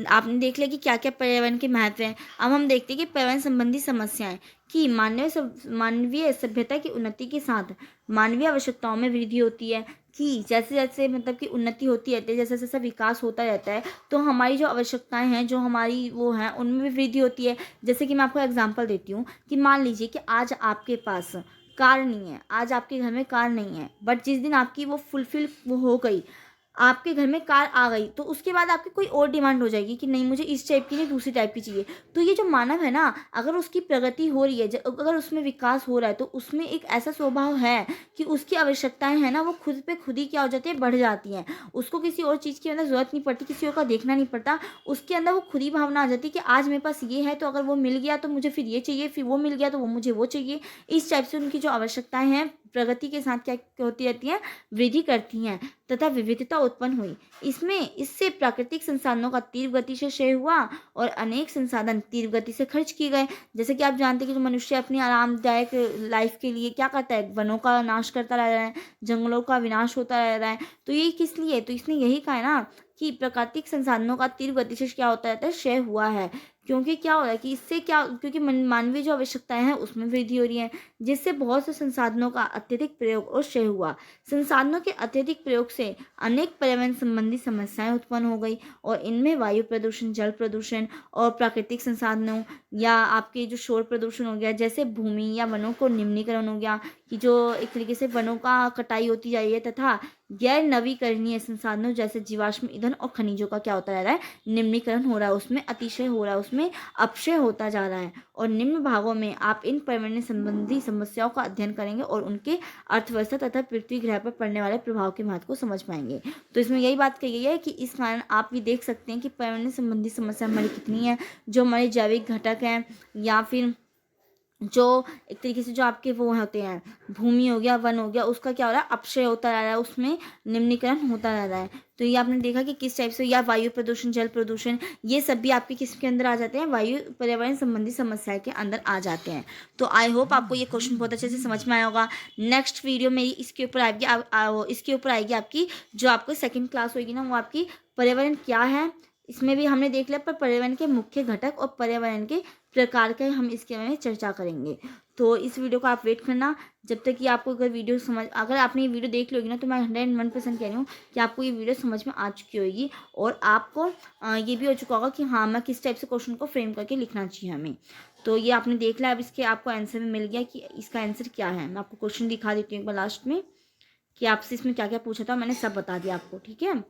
आपने देख लिया कि क्या क्या पर्यावरण के महत्व हैं। अब हम देखते हैं कि पर्यावरण संबंधी समस्याएं, कि मानवीय सभ्यता की उन्नति के साथ मानवीय आवश्यकताओं में वृद्धि होती है। कि जैसे जैसे मतलब कि उन्नति होती रहती है, जैसे जैसे विकास होता रहता है, तो हमारी जो आवश्यकताएं हैं, जो हमारी वो हैं, उनमें भी वृद्धि होती है। जैसे कि मैं आपको एग्जांपल देती हूँ, कि मान लीजिए कि आज आपके पास कार नहीं है, आज आपके घर में कार नहीं है, बट जिस दिन आपकी वो फुलफिल वो हो गई, आपके घर में कार आ गई, तो उसके बाद आपकी कोई और डिमांड हो जाएगी कि नहीं, मुझे इस टाइप की नहीं, दूसरी टाइप की चाहिए। तो ये जो मानव है ना, अगर उसकी प्रगति हो रही है, अगर उसमें विकास हो रहा है, तो उसमें एक ऐसा स्वभाव है कि उसकी आवश्यकताएं हैं ना, वो खुद पे खुद ही क्या हो जाती है, बढ़ जाती हैं। उसको किसी और चीज़ की अंदर ज़रूरत नहीं पड़ती, किसी और का देखना नहीं पड़ता। उसके अंदर वो खुद ही भावना आ जाती है कि आज मेरे पास ये है, तो अगर वो मिल गया तो मुझे फिर ये चाहिए, फिर वो मिल गया तो वो मुझे वो चाहिए। इस टाइप से उनकी जो आवश्यकताएं हैं प्रगति के साथ क्या होती रहती हैं, वृद्धि करती हैं तथा विविधता उत्पन्न हुई। इससे प्राकृतिक संसाधनों का तीव्र गति से क्षय हुआ और अनेक संसाधन तीव्र गति से खर्च किए गए। जैसे कि आप जानते हैं कि जो मनुष्य अपनी आरामदायक लाइफ के लिए क्या करता है, वनों का नाश करता रह रहा है, जंगलों का विनाश होता रह रहा है। तो ये किस लिए, तो इसने यही कहा है ना कि प्राकृतिक संसाधनों का तीव्र गति से क्या होता रहता है, क्षय हुआ है। क्योंकि क्या हो रहा है कि इससे क्या, क्योंकि मानवीय जो आवश्यकताएं हैं उसमें वृद्धि हो रही है, जिससे बहुत से संसाधनों का अत्यधिक प्रयोग और क्षय हुआ। संसाधनों के अत्यधिक प्रयोग से अनेक पर्यावरण संबंधी समस्याएं उत्पन्न हो गई, और इनमें वायु प्रदूषण, जल प्रदूषण और प्राकृतिक संसाधनों या आपके जो शोर प्रदूषण हो गया, जैसे भूमि या वनों को निम्नीकरण हो गया, कि जो एक तरीके से वनों का कटाई होती जा रही है, तथा गैर नवीकरणीय संसाधनों जैसे जीवाश्म ईंधन और खनिजों का क्या होता जा रहा है, निम्नीकरण हो रहा है, उसमें अतिशय हो रहा है, उसमें अपक्षय होता जा रहा है। और निम्न भागों में आप इन पर्यावरण संबंधी समस्याओं का अध्ययन करेंगे और उनके अर्थव्यवस्था तथा पृथ्वी ग्रह पर पड़ने वाले प्रभाव के महत्व को समझ पाएंगे। तो इसमें यही बात कही गई है कि इस कारण आप भी देख सकते हैं कि पर्यावरण संबंधी समस्या हमारी कितनी है, जो हमारे जैविक घटक हैं या फिर जो एक तरीके से जो आपके वो होते हैं, भूमि हो गया, वन हो गया, उसका क्या हो रहा है, अपक्षय होता जा रहा है, उसमें निम्नीकरण होता जा रहा है। तो ये आपने देखा कि किस टाइप से, या वायु प्रदूषण, जल प्रदूषण, ये सब भी आपके किसके अंदर आ जाते हैं, वायु पर्यावरण संबंधी समस्या के अंदर आ जाते हैं। तो आई होप आपको ये क्वेश्चन बहुत अच्छे से समझ में आया होगा। नेक्स्ट वीडियो मेरी इसके ऊपर आएगी, इसके ऊपर आएगी आपकी जो आपको सेकेंड क्लास होगी ना, वो आपकी पर्यावरण क्या है, इसमें भी हमने देख लिया, पर पर्यावरण के मुख्य घटक और पर्यावरण के प्रकार के हम इसके बारे में चर्चा करेंगे। तो इस वीडियो को आप वेट करना जब तक कि आपको अगर आपने ये वीडियो देख ली होगी ना, तो मैं 101% कह रही हूँ कि आपको ये वीडियो समझ में आ चुकी होगी और आपको ये भी हो चुका होगा कि हाँ, मैं किस टाइप से क्वेश्चन को फ्रेम करके लिखना चाहिए हमें। तो ये आपने देख लिया, अब इसके आपको आंसर में मिल गया कि इसका आंसर क्या है। मैं आपको क्वेश्चन दिखा देती हूँ एक बार लास्ट में कि आपसे इसमें क्या क्या पूछा था, मैंने सब बता दिया आपको, ठीक है।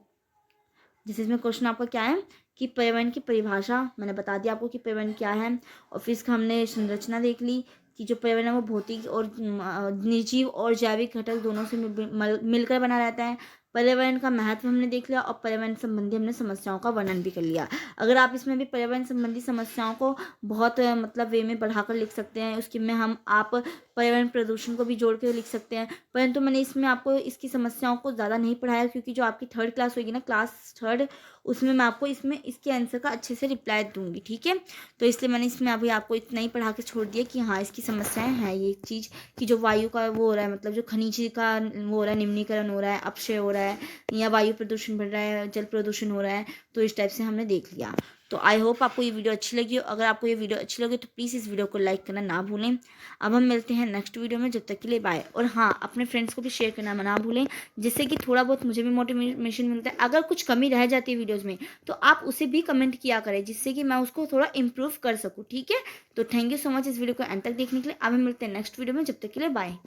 जैसे इसमें क्वेश्चन आपका क्या है कि पर्यावरण की परिभाषा मैंने बता दिया आपको कि पर्यावरण क्या है, और फिर इसका हमने संरचना देख ली कि जो पर्यावरण है वो भौतिक और निर्जीव और जैविक घटक दोनों से मिलकर बना रहता है। पर्यावरण का महत्व हमने देख लिया और पर्यावरण संबंधी हमने समस्याओं का वर्णन भी कर लिया। अगर आप इसमें भी पर्यावरण संबंधी समस्याओं को बहुत मतलब वे में बढ़ाकर लिख सकते हैं, उसके में आप पर्यावरण प्रदूषण को भी जोड़ के लिख सकते हैं, परंतु मैंने इसमें आपको इसकी समस्याओं को ज़्यादा नहीं पढ़ाया, क्योंकि जो आपकी थर्ड क्लास होगी ना, क्लास थर्ड, उसमें मैं आपको इसमें इसके आंसर का अच्छे से रिप्लाई दूंगी, ठीक है। तो इसलिए मैंने इसमें अभी आपको इतना ही पढ़ा के छोड़ दिया कि हाँ, इसकी समस्याएं हैं ये चीज़ कि जो वायु का वो हो रहा है, मतलब जो खनिज का वो हो रहा है, निम्नीकरण हो रहा है, अपक्षय हो रहा है, या वायु प्रदूषण बढ़ रहा है, जल प्रदूषण हो रहा है। तो इस टाइप से हमने देख लिया। तो आई होप आपको ये वीडियो अच्छी लगी हो। अगर आपको ये वीडियो अच्छी लगी तो प्लीज़ इस वीडियो को लाइक करना ना भूलें। अब हम मिलते हैं नेक्स्ट वीडियो में, जब तक के लिए बाय। और हाँ, अपने फ्रेंड्स को भी शेयर करना ना भूलें, जिससे कि थोड़ा बहुत मुझे भी मोटिवेशन मिलता है। अगर कुछ कमी रह जाती है वीडियोज़ में तो आप उसे भी कमेंट किया करें, जिससे कि मैं उसको थोड़ा इम्प्रूव कर सकूँ, ठीक है। तो थैंक यू सो मच इस वीडियो को एंड तक देखने के लिए। अब हम मिलते हैं नेक्स्ट वीडियो में, जब तक के लिए बाय।